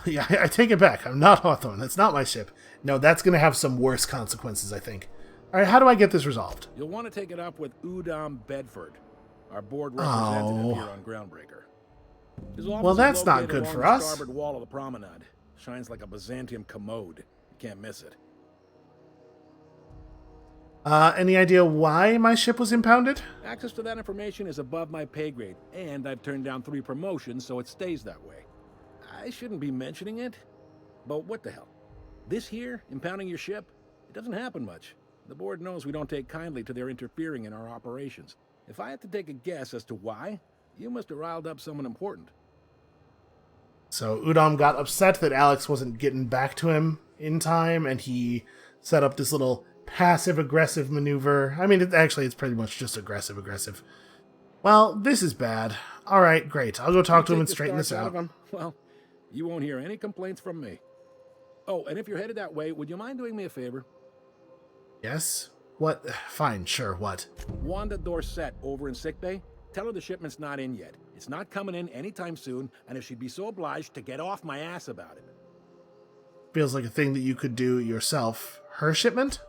Yeah, I take it back. I'm not Hawthorne. That's not my ship. No, that's going to have some worse consequences, I think. All right, how do I get this resolved? You'll want to take it up with Udom Bedford, our board representative here on Groundbreaker. His office well, that's is not located good along for the us. starboard wall of the promenade. Shines like a Byzantium commode. You can't miss it. Any idea why my ship was impounded? Access to that information is above my pay grade, and I've turned down 3 promotions, so it stays that way. I shouldn't be mentioning it, but what the hell? This here, impounding your ship, it doesn't happen much. The board knows we don't take kindly to their interfering in our operations. If I had to take a guess as to why, you must have riled up someone important. So Udom got upset that Alex wasn't getting back to him in time, and he set up this little passive-aggressive maneuver. I mean, it's pretty much just aggressive. Well, this is bad. All right, great. I'll go talk to him and straighten this out. Well, you won't hear any complaints from me. Oh, and if you're headed that way, would you mind doing me a favor? Yes? What? Fine, sure, what? Wanda Dorset over in sickbay. Tell her the shipment's not in yet. It's not coming in anytime soon, and if she'd be so obliged to get off my ass about it. Feels like a thing that you could do yourself. Her shipment?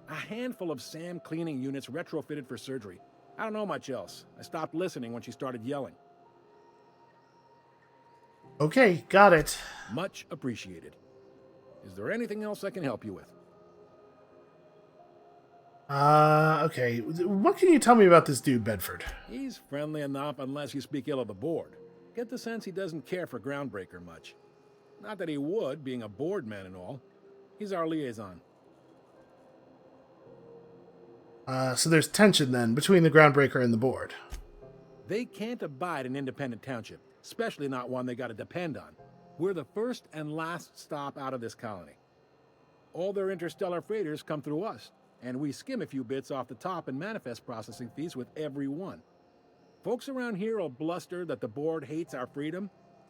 A handful of SAM cleaning units retrofitted for surgery. I don't know much else. I stopped listening when she started yelling. Okay, got it. Much appreciated. Is there anything else I can help you with? Okay. What can you tell me about this dude, Bedford? He's friendly enough unless you speak ill of the board. Get the sense he doesn't care for Groundbreaker much. Not that he would, being a board man and all. He's our liaison. So there's tension then between the Groundbreaker and the board. They can't abide an independent township, especially not one they gotta depend on. We're the first and last stop out of this colony. All their interstellar freighters come through us, and we skim a few bits off the top in manifest processing fees with every one. Folks around here will bluster that the board hates our freedom,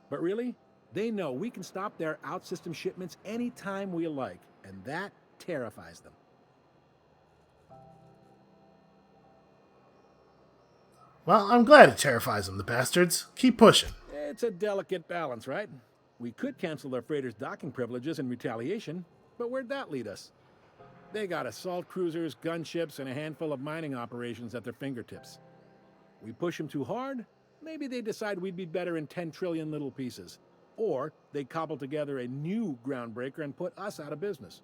but really, they know we can stop their out-system shipments anytime we like, and that terrifies them. Well, I'm glad it terrifies them, the bastards. Keep pushing. It's a delicate balance, right? We could cancel their freighters' docking privileges in retaliation, but where'd that lead us? They got assault cruisers, gunships, and a handful of mining operations at their fingertips. We push them too hard, maybe they decide we'd be better in 10 trillion little pieces. Or they cobble together a new Groundbreaker and put us out of business.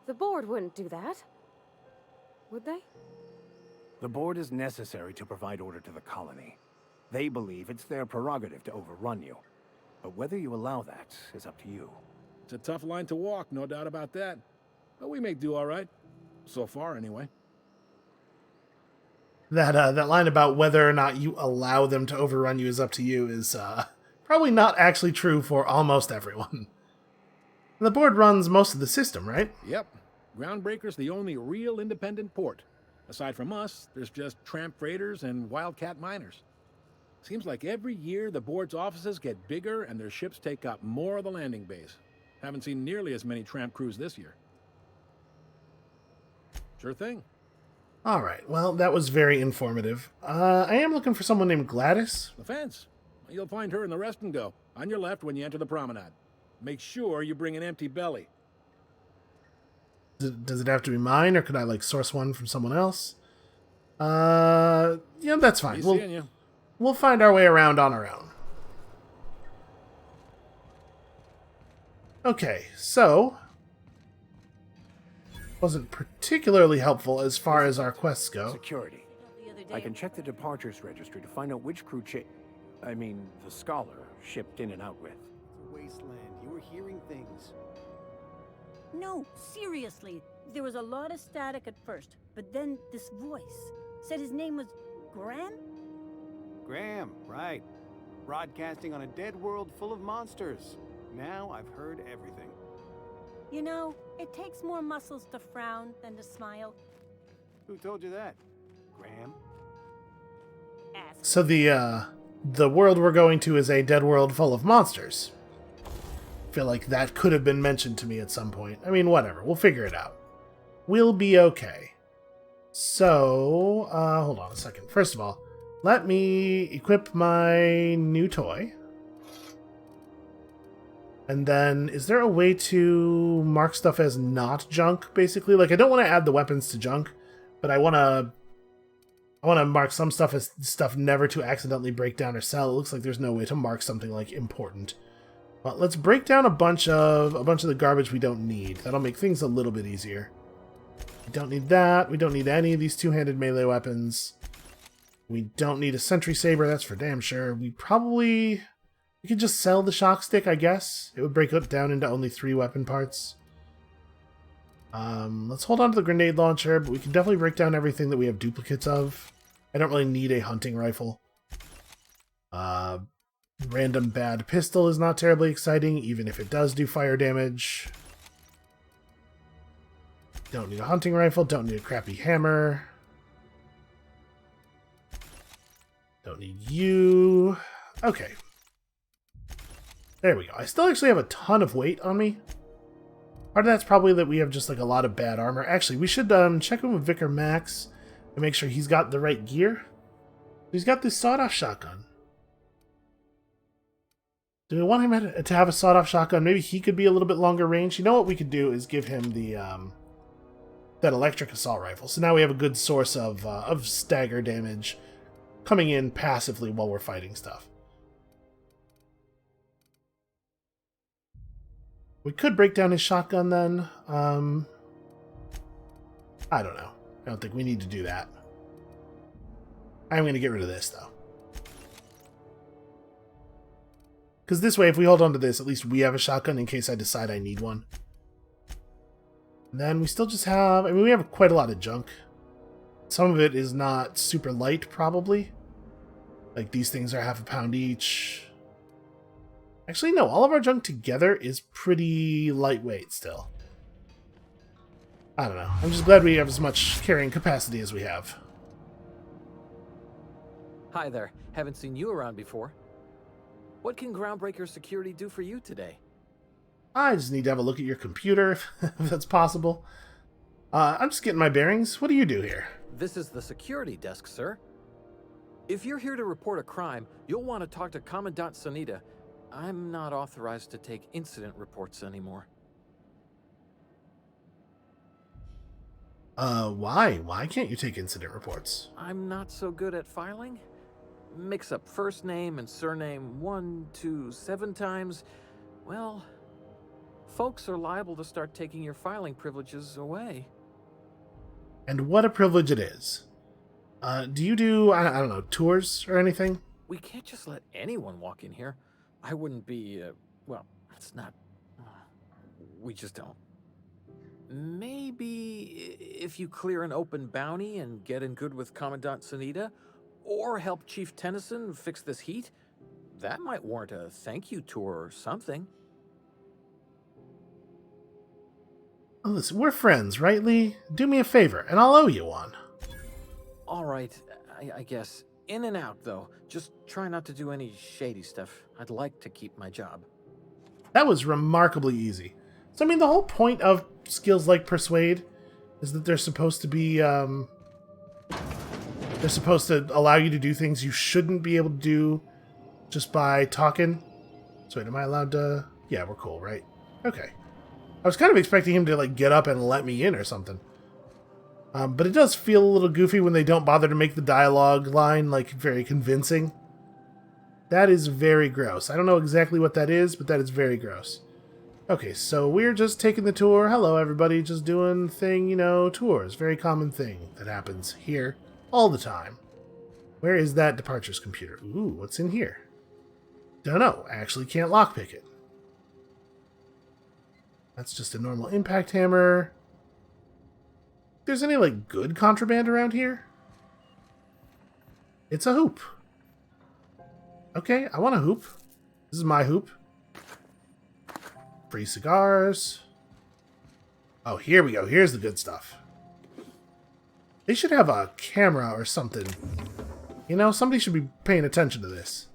The board wouldn't do that. Would they? The board is necessary to provide order to the colony. They believe it's their prerogative to overrun you. But whether you allow that is up to you. It's a tough line to walk, no doubt about that. But we make do all right. So far, anyway. That line about whether or not you allow them to overrun you is up to you is probably not actually true for almost everyone. The board runs most of the system, right? Yep. Groundbreaker's the only real independent port. Aside from us, there's just tramp freighters and wildcat miners. Seems like every year the board's offices get bigger and their ships take up more of the landing base. Haven't seen nearly as many tramp crews this year. Sure thing. All right, well, that was very informative. I am looking for someone named Gladys. The fence. You'll find her in the rest and go, on your left when you enter the promenade. Make sure you bring an empty belly. Does it have to be mine, or could I, source one from someone else? Yeah, that's fine. We'll find our way around on our own. Okay, so... wasn't particularly helpful as far as our quests go. Security. I can check the departures registry to find out which crew the scholar shipped in and out with. It's a wasteland. You were hearing things. No, seriously. There was a lot of static at first, but then this voice said his name was Graham? Graham, right. Broadcasting on a dead world full of monsters. Now I've heard everything. You know, it takes more muscles to frown than to smile. Who told you that? Graham? Ask. So the world we're going to is a dead world full of monsters. I feel like that could have been mentioned to me at some point. I mean, whatever. We'll figure it out. We'll be okay. So, hold on a second. First of all, let me equip my new toy. And then, is there a way to mark stuff as not junk, basically? Like, I don't want to add the weapons to junk, but I want to mark some stuff as stuff never to accidentally break down or sell. It looks like there's no way to mark something like important. Well, let's break down a bunch of the garbage we don't need. That'll make things a little bit easier. We don't need that. We don't need any of these two-handed melee weapons. We don't need a sentry saber, that's for damn sure. We could just sell the shock stick, I guess. It would break it down into only 3 weapon parts. Let's hold on to the grenade launcher, but we can definitely break down everything that we have duplicates of. I don't really need a hunting rifle. Random bad pistol is not terribly exciting, even if it does do fire damage. Don't need a hunting rifle, don't need a crappy hammer. Don't need you. Okay. There we go. I still actually have a ton of weight on me. Part of that's probably that we have just like a lot of bad armor. Actually, we should check in with Vicar Max and make sure he's got the right gear. He's got this sawed-off shotgun. Do we want him to have a sawed-off shotgun? Maybe he could be a little bit longer range. You know what we could do is give him the that electric assault rifle. So now we have a good source of stagger damage coming in passively while we're fighting stuff. We could break down his shotgun then. I don't know. I don't think we need to do that. I'm going to get rid of this, though. Because this way, if we hold on to this, at least we have a shotgun in case I decide I need one. And then we still just have... I mean, we have quite a lot of junk. Some of it is not super light, probably. Like, these things are half a pound each. Actually, no. All of our junk together is pretty lightweight still. I don't know. I'm just glad we have as much carrying capacity as we have. Hi there. Haven't seen you around before. What can Groundbreaker Security do for you today? I just need to have a look at your computer, if that's possible. I'm just getting my bearings. What do you do here? This is the security desk, sir. If you're here to report a crime, you'll want to talk to Commandant Sanita. I'm not authorized to take incident reports anymore. Why? Why can't you take incident reports? I'm not so good at filing. Mix up first name and surname 1, 2, 7 times. Well, folks are liable to start taking your filing privileges away. And what a privilege it is. Do you do, I don't know, tours or anything? We can't just let anyone walk in here. I wouldn't be, well, it's not... we just don't. Maybe if you clear an open bounty and get in good with Commandant Sanita, or help Chief Tennyson fix this heat, that might warrant a thank you tour or something. Oh, listen, we're friends, right, Lee? Do me a favor, and I'll owe you one. All right, I guess. In and out, though. Just try not to do any shady stuff. I'd like to keep my job. That was remarkably easy. So, I mean, the whole point of skills like Persuade is that they're supposed to be, they're supposed to allow you to do things you shouldn't be able to do just by talking. So wait, am I allowed to... Yeah, we're cool, right? Okay. I was kind of expecting him to, like, get up and let me in or something. But it does feel a little goofy when they don't bother to make the dialogue line, like, very convincing. That is very gross. I don't know exactly what that is, but that is very gross. Okay, so we're just taking the tour. Hello, everybody. Just doing thing, you know, tours. Very common thing that happens here all the time. Where is that departures computer? Ooh, what's in here? Don't know. I actually can't lockpick it. That's just a normal impact hammer. If there's any, like, good contraband around here? It's a hoop. Okay, I want a hoop. This is my hoop. Free cigars. Oh, here we go. Here's the good stuff. They should have a camera or something. You know, somebody should be paying attention to this.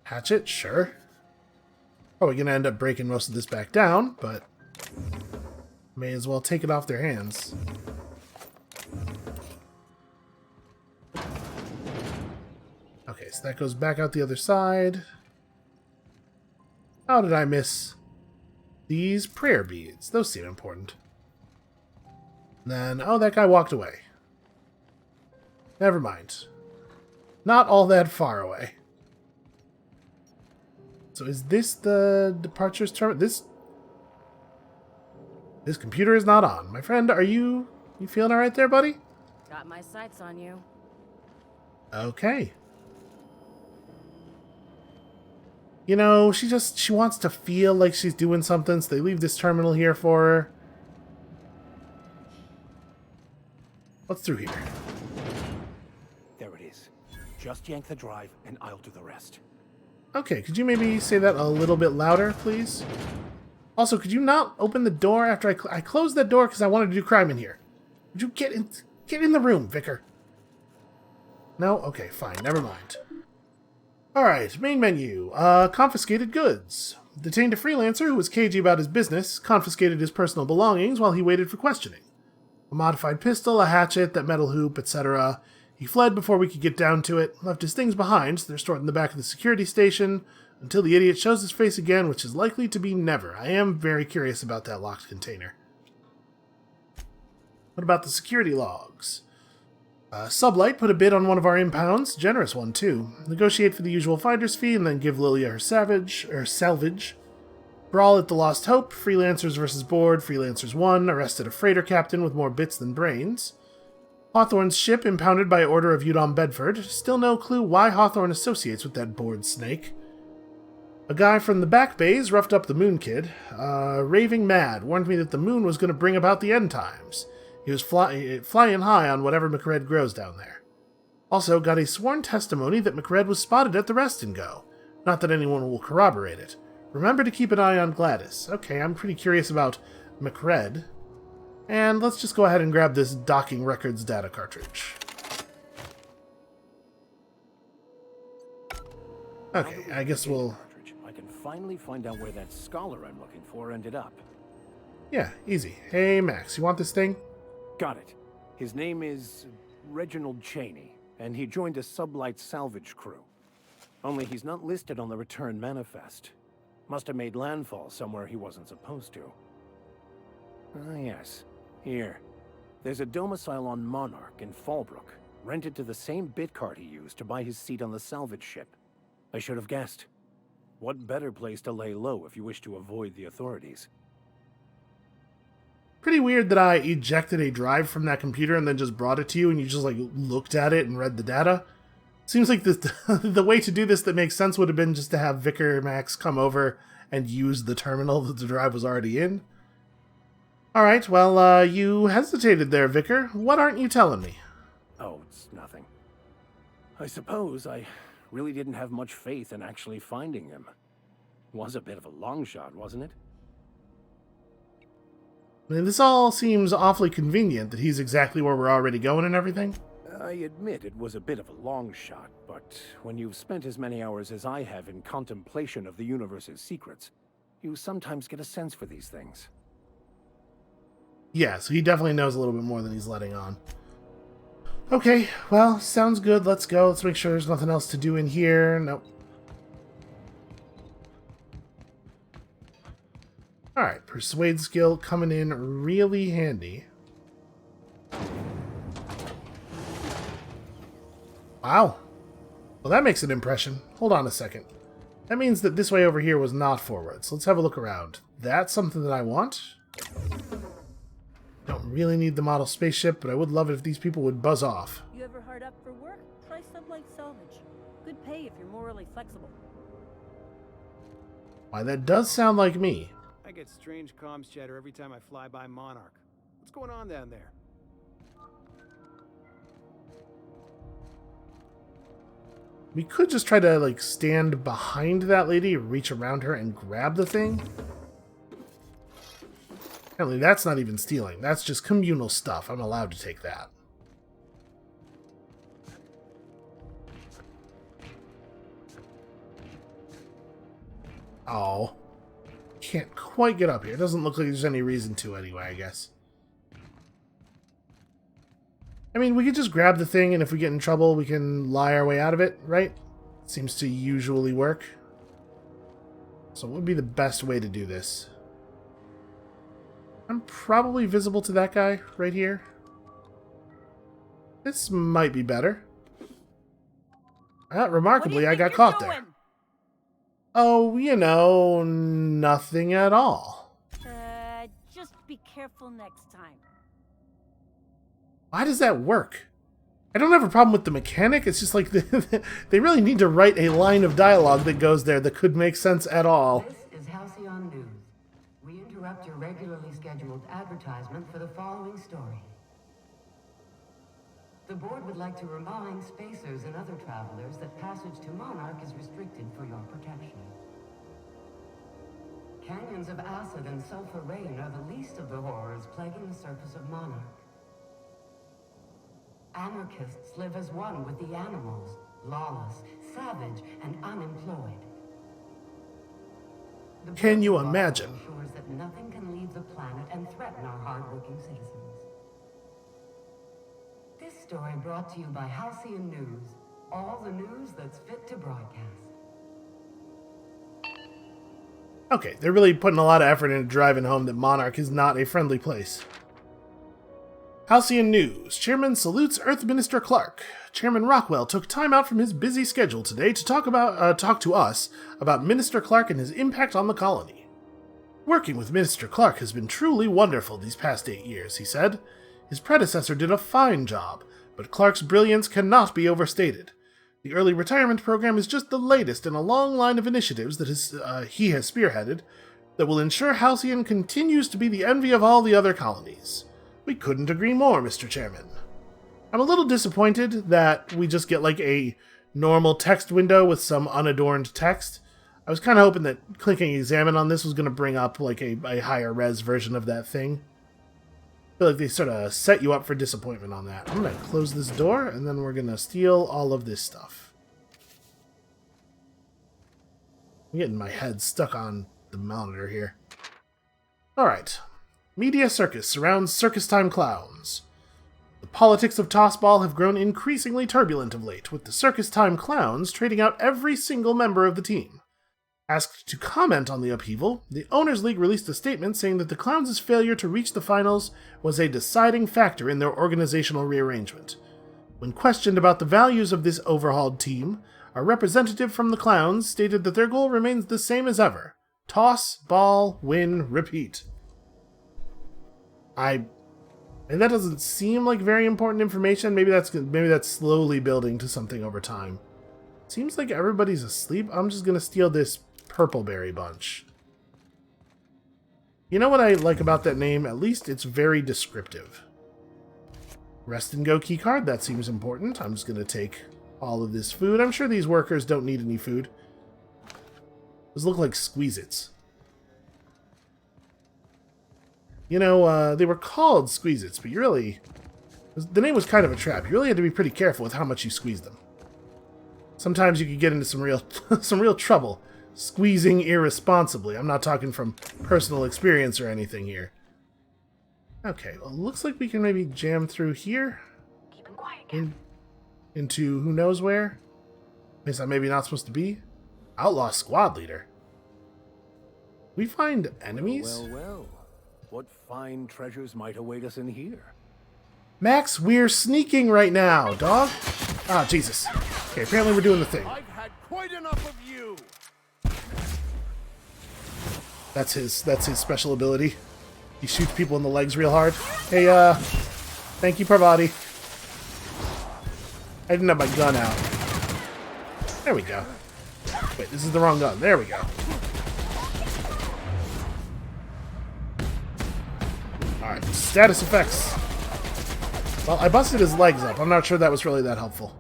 Hatchet? Sure. Probably gonna end up breaking most of this back down, but may as well take it off their hands. Okay, so that goes back out the other side. How did I miss these prayer beads? Those seem important. And then, oh, that guy walked away. Never mind. Not all that far away. So is this the departures terminal? This computer is not on. My friend, are you feeling all right there, buddy? Got my sights on you. Okay. You know, she wants to feel like she's doing something, so they leave this terminal here for her. What's through here? There it is. Just yank the drive, and I'll do the rest. Okay, could you maybe say that a little bit louder, please? Also, could you not open the door after I closed that door because I wanted to do crime in here? Would you get in the room, Vicar? No? Okay, fine. Never mind. Alright, main menu. Confiscated goods. Detained a freelancer who was cagey about his business, confiscated his personal belongings while he waited for questioning. A modified pistol, a hatchet, that metal hoop, etc. He fled before we could get down to it, left his things behind, so they're stored in the back of the security station, until the idiot shows his face again, which is likely to be never. I am very curious about that locked container. What about the security logs? Sublight put a bid on one of our impounds, generous one too. Negotiate for the usual finder's fee and then give Lilia her salvage. Brawl at the Lost Hope, freelancers versus board, freelancers won, arrested a freighter captain with more bits than brains. Hawthorne's ship impounded by order of Udom Bedford, still no clue why Hawthorne associates with that bored snake. A guy from the back bays roughed up the Moon Kid. Raving mad, warned me that the moon was going to bring about the end times. He was flying high on whatever McRed grows down there. Also, got a sworn testimony that McRed was spotted at the Rest and Go. Not that anyone will corroborate it. Remember to keep an eye on Gladys. Okay, I'm pretty curious about McRed. And let's just go ahead and grab this docking records data cartridge. Okay, I guess we'll... I can finally find out where that scholar I'm looking for ended up. Yeah, easy. Hey, Max, you want this thing? Got it. His name is Reginald Cheney, and he joined a sublight salvage crew. Only he's not listed on the return manifest. Must have made landfall somewhere he wasn't supposed to. Ah, yes. Here. There's a domicile on Monarch in Fallbrook, rented to the same bit card he used to buy his seat on the salvage ship. I should have guessed. What better place to lay low if you wish to avoid the authorities? Pretty weird that I ejected a drive from that computer and then just brought it to you and you just, like, looked at it and read the data. Seems like the way to do this that makes sense would have been just to have Vicar Max come over and use the terminal that the drive was already in. Alright, well, you hesitated there, Vicar. What aren't you telling me? Oh, it's nothing. I suppose I really didn't have much faith in actually finding him. Was a bit of a long shot, wasn't it? I mean, this all seems awfully convenient that he's exactly where we're already going and everything. I admit it was a bit of a long shot, but when you've spent as many hours as I have in contemplation of the universe's secrets, you sometimes get a sense for these things. Yeah, so he definitely knows a little bit more than he's letting on. Okay, well, sounds good. Let's go. Let's make sure there's nothing else to do in here. Nope. Alright, persuade skill coming in really handy. Wow. Well, that makes an impression. Hold on a second. That means that this way over here was not forward. So let's have a look around. That's something that I want. Don't really need the model spaceship, but I would love it if these people would buzz off. You ever hard up for work? Try sublight salvage. Good pay if you're morally flexible. Why, that does sound like me. I get strange comms chatter every time I fly by Monarch. What's going on down there? We could just try to, like, stand behind that lady, reach around her, and grab the thing. Apparently that's not even stealing. That's just communal stuff. I'm allowed to take that. Oh. Can't quite get up here. Doesn't look like there's any reason to anyway, I guess. I mean, we could just grab the thing, and if we get in trouble, we can lie our way out of it, right? Seems to usually work. So what would be the best way to do this? I'm probably visible to that guy right here. This might be better. Remarkably, I got caught there. Oh, you know, nothing at all. Just be careful next time. Why does that work? I don't have a problem with the mechanic, it's just like they really need to write a line of dialogue that goes there that could make sense at all. This is Halcyon News. We interrupt your regularly scheduled advertisement for the following story. The board would like to remind spacers and other travelers that passage to Monarch is restricted for your protection. Canyons of acid and sulfur rain are the least of the horrors plaguing the surface of Monarch. Anarchists live as one with the animals, lawless, savage, and unemployed. Can you imagine? Ensures that nothing can leave the planet and threaten our hardworking citizens. This story brought to you by Halcyon News. All the news that's fit to broadcast. Okay, they're really putting a lot of effort into driving home that Monarch is not a friendly place. Halcyon News. Chairman salutes Earth Minister Clark. Chairman Rockwell took time out from his busy schedule today to talk to us about Minister Clark and his impact on the colony. Working with Minister Clark has been truly wonderful these past 8 years, he said. His predecessor did a fine job, but Clark's brilliance cannot be overstated. The early retirement program is just the latest in a long line of initiatives that he has spearheaded that will ensure Halcyon continues to be the envy of all the other colonies. We couldn't agree more, Mr. Chairman. I'm a little disappointed that we just get like a normal text window with some unadorned text. I was kind of hoping that clicking examine on this was going to bring up like a higher res version of that thing. I feel like they sort of set you up for disappointment on that. I'm going to close this door, and then we're going to steal all of this stuff. I'm getting my head stuck on the monitor here. Alright. Media circus surrounds circus time clowns. The politics of Tossball have grown increasingly turbulent of late, with the circus time clowns trading out every single member of the team. Asked to comment on the upheaval, the Owners League released a statement saying that the Clowns' failure to reach the finals was a deciding factor in their organizational rearrangement. When questioned about the values of this overhauled team, a representative from the Clowns stated that their goal remains the same as ever. Toss, ball, win, repeat. And that doesn't seem like very important information. Maybe that's slowly building to something over time. Seems like everybody's asleep. I'm just gonna steal this purple berry bunch. You know what I like about that name? At least it's very descriptive. Rest and go keycard, that seems important. I'm just going to take all of this food. I'm sure these workers don't need any food. Those look like Squeeze-Its. You know, they were called Squeeze-Its, but you really... The name was kind of a trap. You really had to be pretty careful with how much you squeezed them. Sometimes you could get into some real trouble squeezing irresponsibly. I'm not talking from personal experience or anything here. Okay, well, looks like we can maybe jam through here. Keep it quiet. Into who knows where? Place I'm maybe not supposed to be? Outlaw squad leader. We find enemies? Well. What fine treasures might await us in here? Max, we're sneaking right now, dog. Ah, Jesus. Okay, apparently we're doing the thing. I've had quite enough of you. That's his special ability. He shoots people in the legs real hard. Hey, thank you, Parvati. I didn't have my gun out. There we go. Wait, this is the wrong gun. There we go. Alright, status effects. Well, I busted his legs up. I'm not sure that was really that helpful.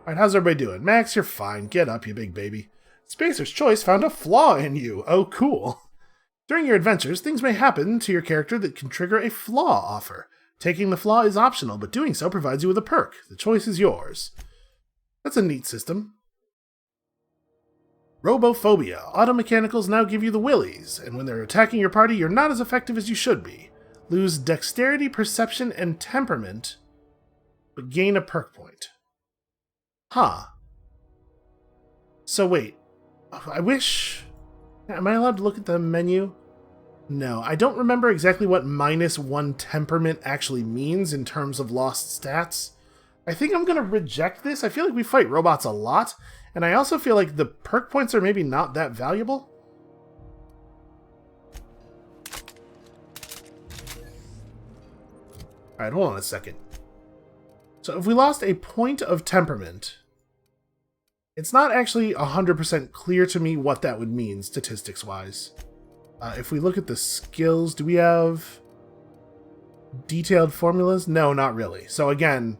Alright, how's everybody doing? Max, you're fine. Get up, you big baby. Spacer's Choice found a flaw in you. Oh, cool. During your adventures, things may happen to your character that can trigger a flaw offer. Taking the flaw is optional, but doing so provides you with a perk. The choice is yours. That's a neat system. Robophobia. Automechanicals now give you the willies, and when they're attacking your party, you're not as effective as you should be. Lose dexterity, perception, and temperament, but gain a perk point. Huh. So wait. I wish Am I allowed to look at the menu? No, I don't remember exactly what -1 temperament actually means in terms of lost stats. I think I'm going to reject this. I feel like we fight robots a lot, and I also feel like the perk points are maybe not that valuable. Alright, hold on a second. So if we lost a point of temperament, it's not actually 100% clear to me what that would mean statistics-wise. If we look at the skills, do we have detailed formulas? No, not really. So again,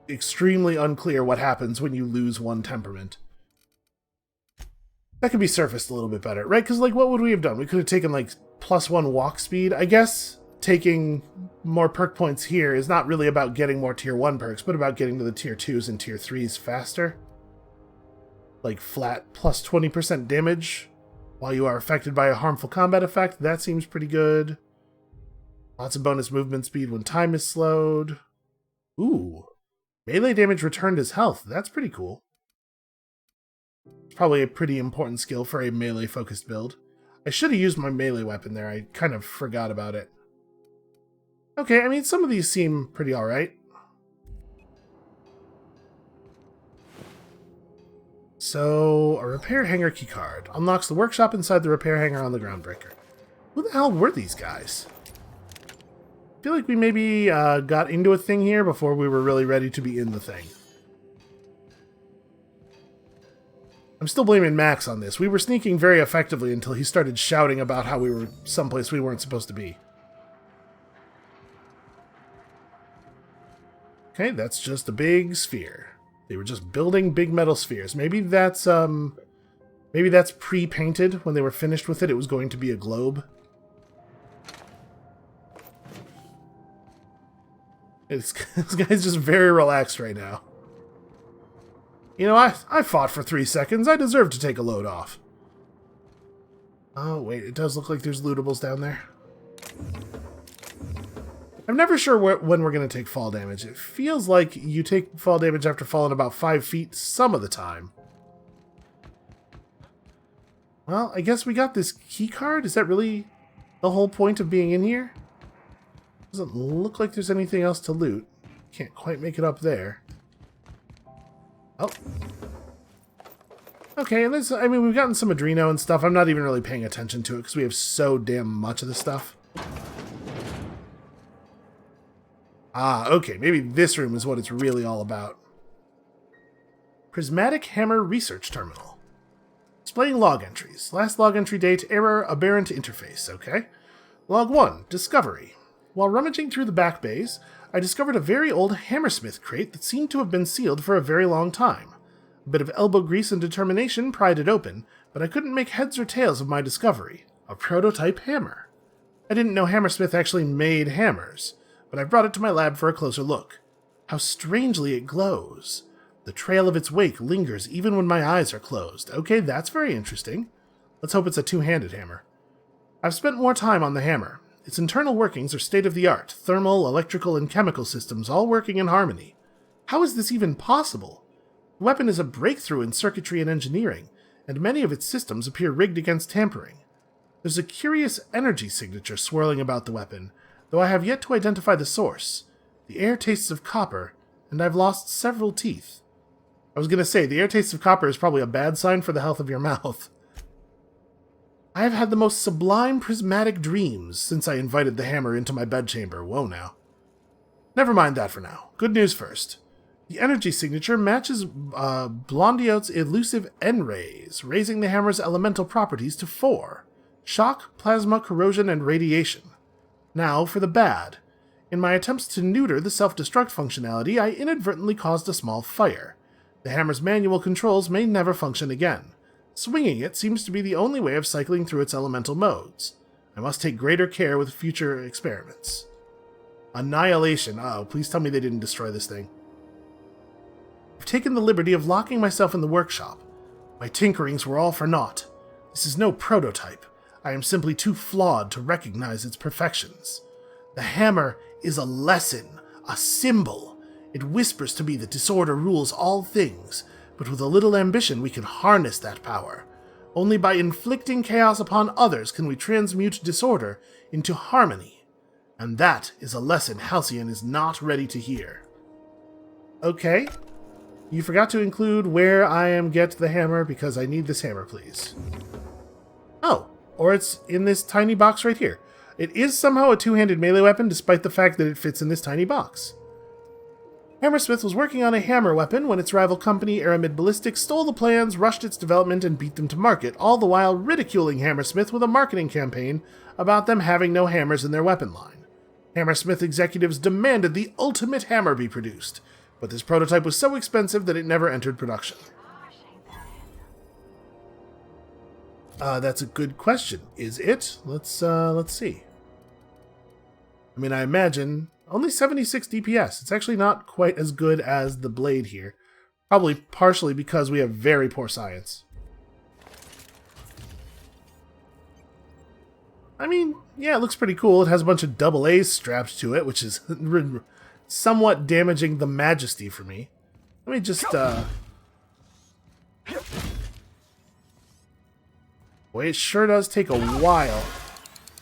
extremely unclear what happens when you lose 1 temperament. That could be surfaced a little bit better, right? Because, like, what would we have done? We could have taken, like, +1 walk speed. I guess taking more perk points here is not really about getting more tier 1 perks, but about getting to the tier 2s and tier 3s faster. Like flat plus 20% damage while you are affected by a harmful combat effect. That seems pretty good. Lots of bonus movement speed when time is slowed. Ooh. Melee damage returned as health. That's pretty cool. It's probably a pretty important skill for a melee-focused build. I should have used my melee weapon there. I kind of forgot about it. Okay, I mean, some of these seem pretty alright. So, a repair hangar keycard unlocks the workshop inside the repair hangar on the groundbreaker. Who the hell were these guys? I feel like we maybe got into a thing here before we were really ready to be in the thing. I'm still blaming Max on this. We were sneaking very effectively until he started shouting about how we were someplace we weren't supposed to be. Okay, that's just a big sphere. They were just building big metal spheres. Maybe that's pre-painted. When they were finished with it, it was going to be a globe. This guy's just very relaxed right now. You know, I fought for 3 seconds. I deserve to take a load off. Oh, wait, it does look like there's lootables down there. I'm never sure when we're going to take fall damage. It feels like you take fall damage after falling about 5 feet some of the time. Well, I guess we got this key card. Is that really the whole point of being in here? Doesn't look like there's anything else to loot. Can't quite make it up there. Oh. Okay, and I mean, we've gotten some Adreno and stuff. I'm not even really paying attention to it because we have so damn much of the stuff. Ah, okay, maybe this room is what it's really all about. Prismatic Hammer Research Terminal. Displaying log entries. Last log entry date, error, aberrant interface, okay? Log 1, Discovery. While rummaging through the back bays, I discovered a very old Hammersmith crate that seemed to have been sealed for a very long time. A bit of elbow grease and determination pried it open, but I couldn't make heads or tails of my discovery. A prototype hammer. I didn't know Hammersmith actually made hammers, but I brought it to my lab for a closer look. How strangely it glows. The trail of its wake lingers even when my eyes are closed. Okay, that's very interesting. Let's hope it's a two-handed hammer. I've spent more time on the hammer. Its internal workings are state-of-the-art, thermal, electrical, and chemical systems all working in harmony. How is this even possible? The weapon is a breakthrough in circuitry and engineering, and many of its systems appear rigged against tampering. There's a curious energy signature swirling about the weapon, though I have yet to identify the source. The air tastes of copper, and I've lost several teeth. I was going to say, the air tastes of copper is probably a bad sign for the health of your mouth. I have had the most sublime prismatic dreams since I invited the hammer into my bedchamber. Whoa now. Never mind that for now. Good news first. The energy signature matches Blondiote's elusive N-rays, raising the hammer's elemental properties to 4. Shock, plasma, corrosion, and radiation. Now for the bad. In my attempts to neuter the self-destruct functionality, I inadvertently caused a small fire. The hammer's manual controls may never function again. Swinging it seems to be the only way of cycling through its elemental modes. I must take greater care with future experiments. Annihilation. Oh, please tell me they didn't destroy this thing. I've taken the liberty of locking myself in the workshop. My tinkerings were all for naught. This is no prototype. I am simply too flawed to recognize its perfections. The hammer is a lesson, a symbol. It whispers to me that disorder rules all things, but with a little ambition we can harness that power. Only by inflicting chaos upon others can we transmute disorder into harmony. And that is a lesson Halcyon is not ready to hear. Okay. You forgot to include where I am get the hammer because I need this hammer, please. Oh, or it's in this tiny box right here. It is somehow a two-handed melee weapon despite the fact that it fits in this tiny box. Hammersmith was working on a hammer weapon when its rival company, Aramid Ballistics, stole the plans, rushed its development, and beat them to market, all the while ridiculing Hammersmith with a marketing campaign about them having no hammers in their weapon line. Hammersmith executives demanded the ultimate hammer be produced, but this prototype was so expensive that it never entered production. That's a good question. Is it? Let's see. I mean, I imagine only 76 DPS. It's actually not quite as good as the blade here. Probably partially because we have very poor science. I mean, yeah, it looks pretty cool. It has a bunch of double A's strapped to it, which is somewhat damaging the majesty for me. Let me just, Boy, it sure does take a while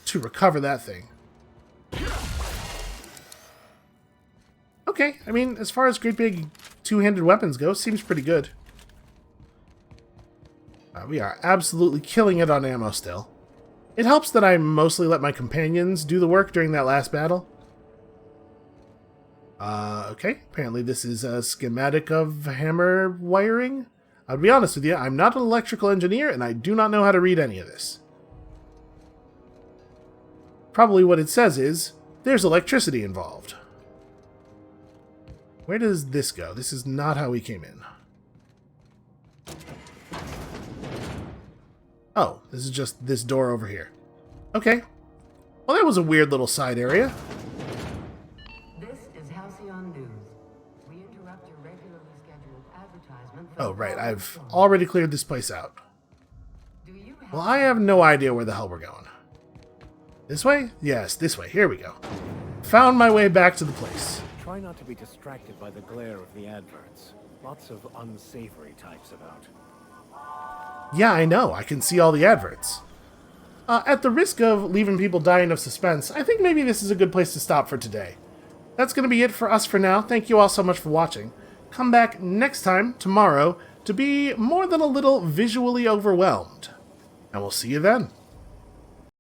to recover that thing. Okay, I mean, as far as great big two-handed weapons go, seems pretty good. We are absolutely killing it on ammo still. It helps that I mostly let my companions do the work during that last battle. Okay, apparently this is a schematic of hammer wiring. I'll be honest with you, I'm not an electrical engineer, and I do not know how to read any of this. Probably what it says is, there's electricity involved. Where does this go? This is not how we came in. Oh, this is just this door over here. Okay. Well, that was a weird little side area. This is Halcyon News. We interrupt your regularly scheduled advertisement. Oh, right. I've already cleared this place out. Well, I have no idea where the hell we're going. This way? Yes, this way. Here we go. Found my way back to the place. Try not to be distracted by the glare of the adverts. Lots of unsavory types about. Yeah, I know. I can see all the adverts. At the risk of leaving people dying of suspense, I think maybe this is a good place to stop for today. That's going to be it for us for now. Thank you all so much for watching. Come back next time, tomorrow, to be more than a little visually overwhelmed. And we'll see you then.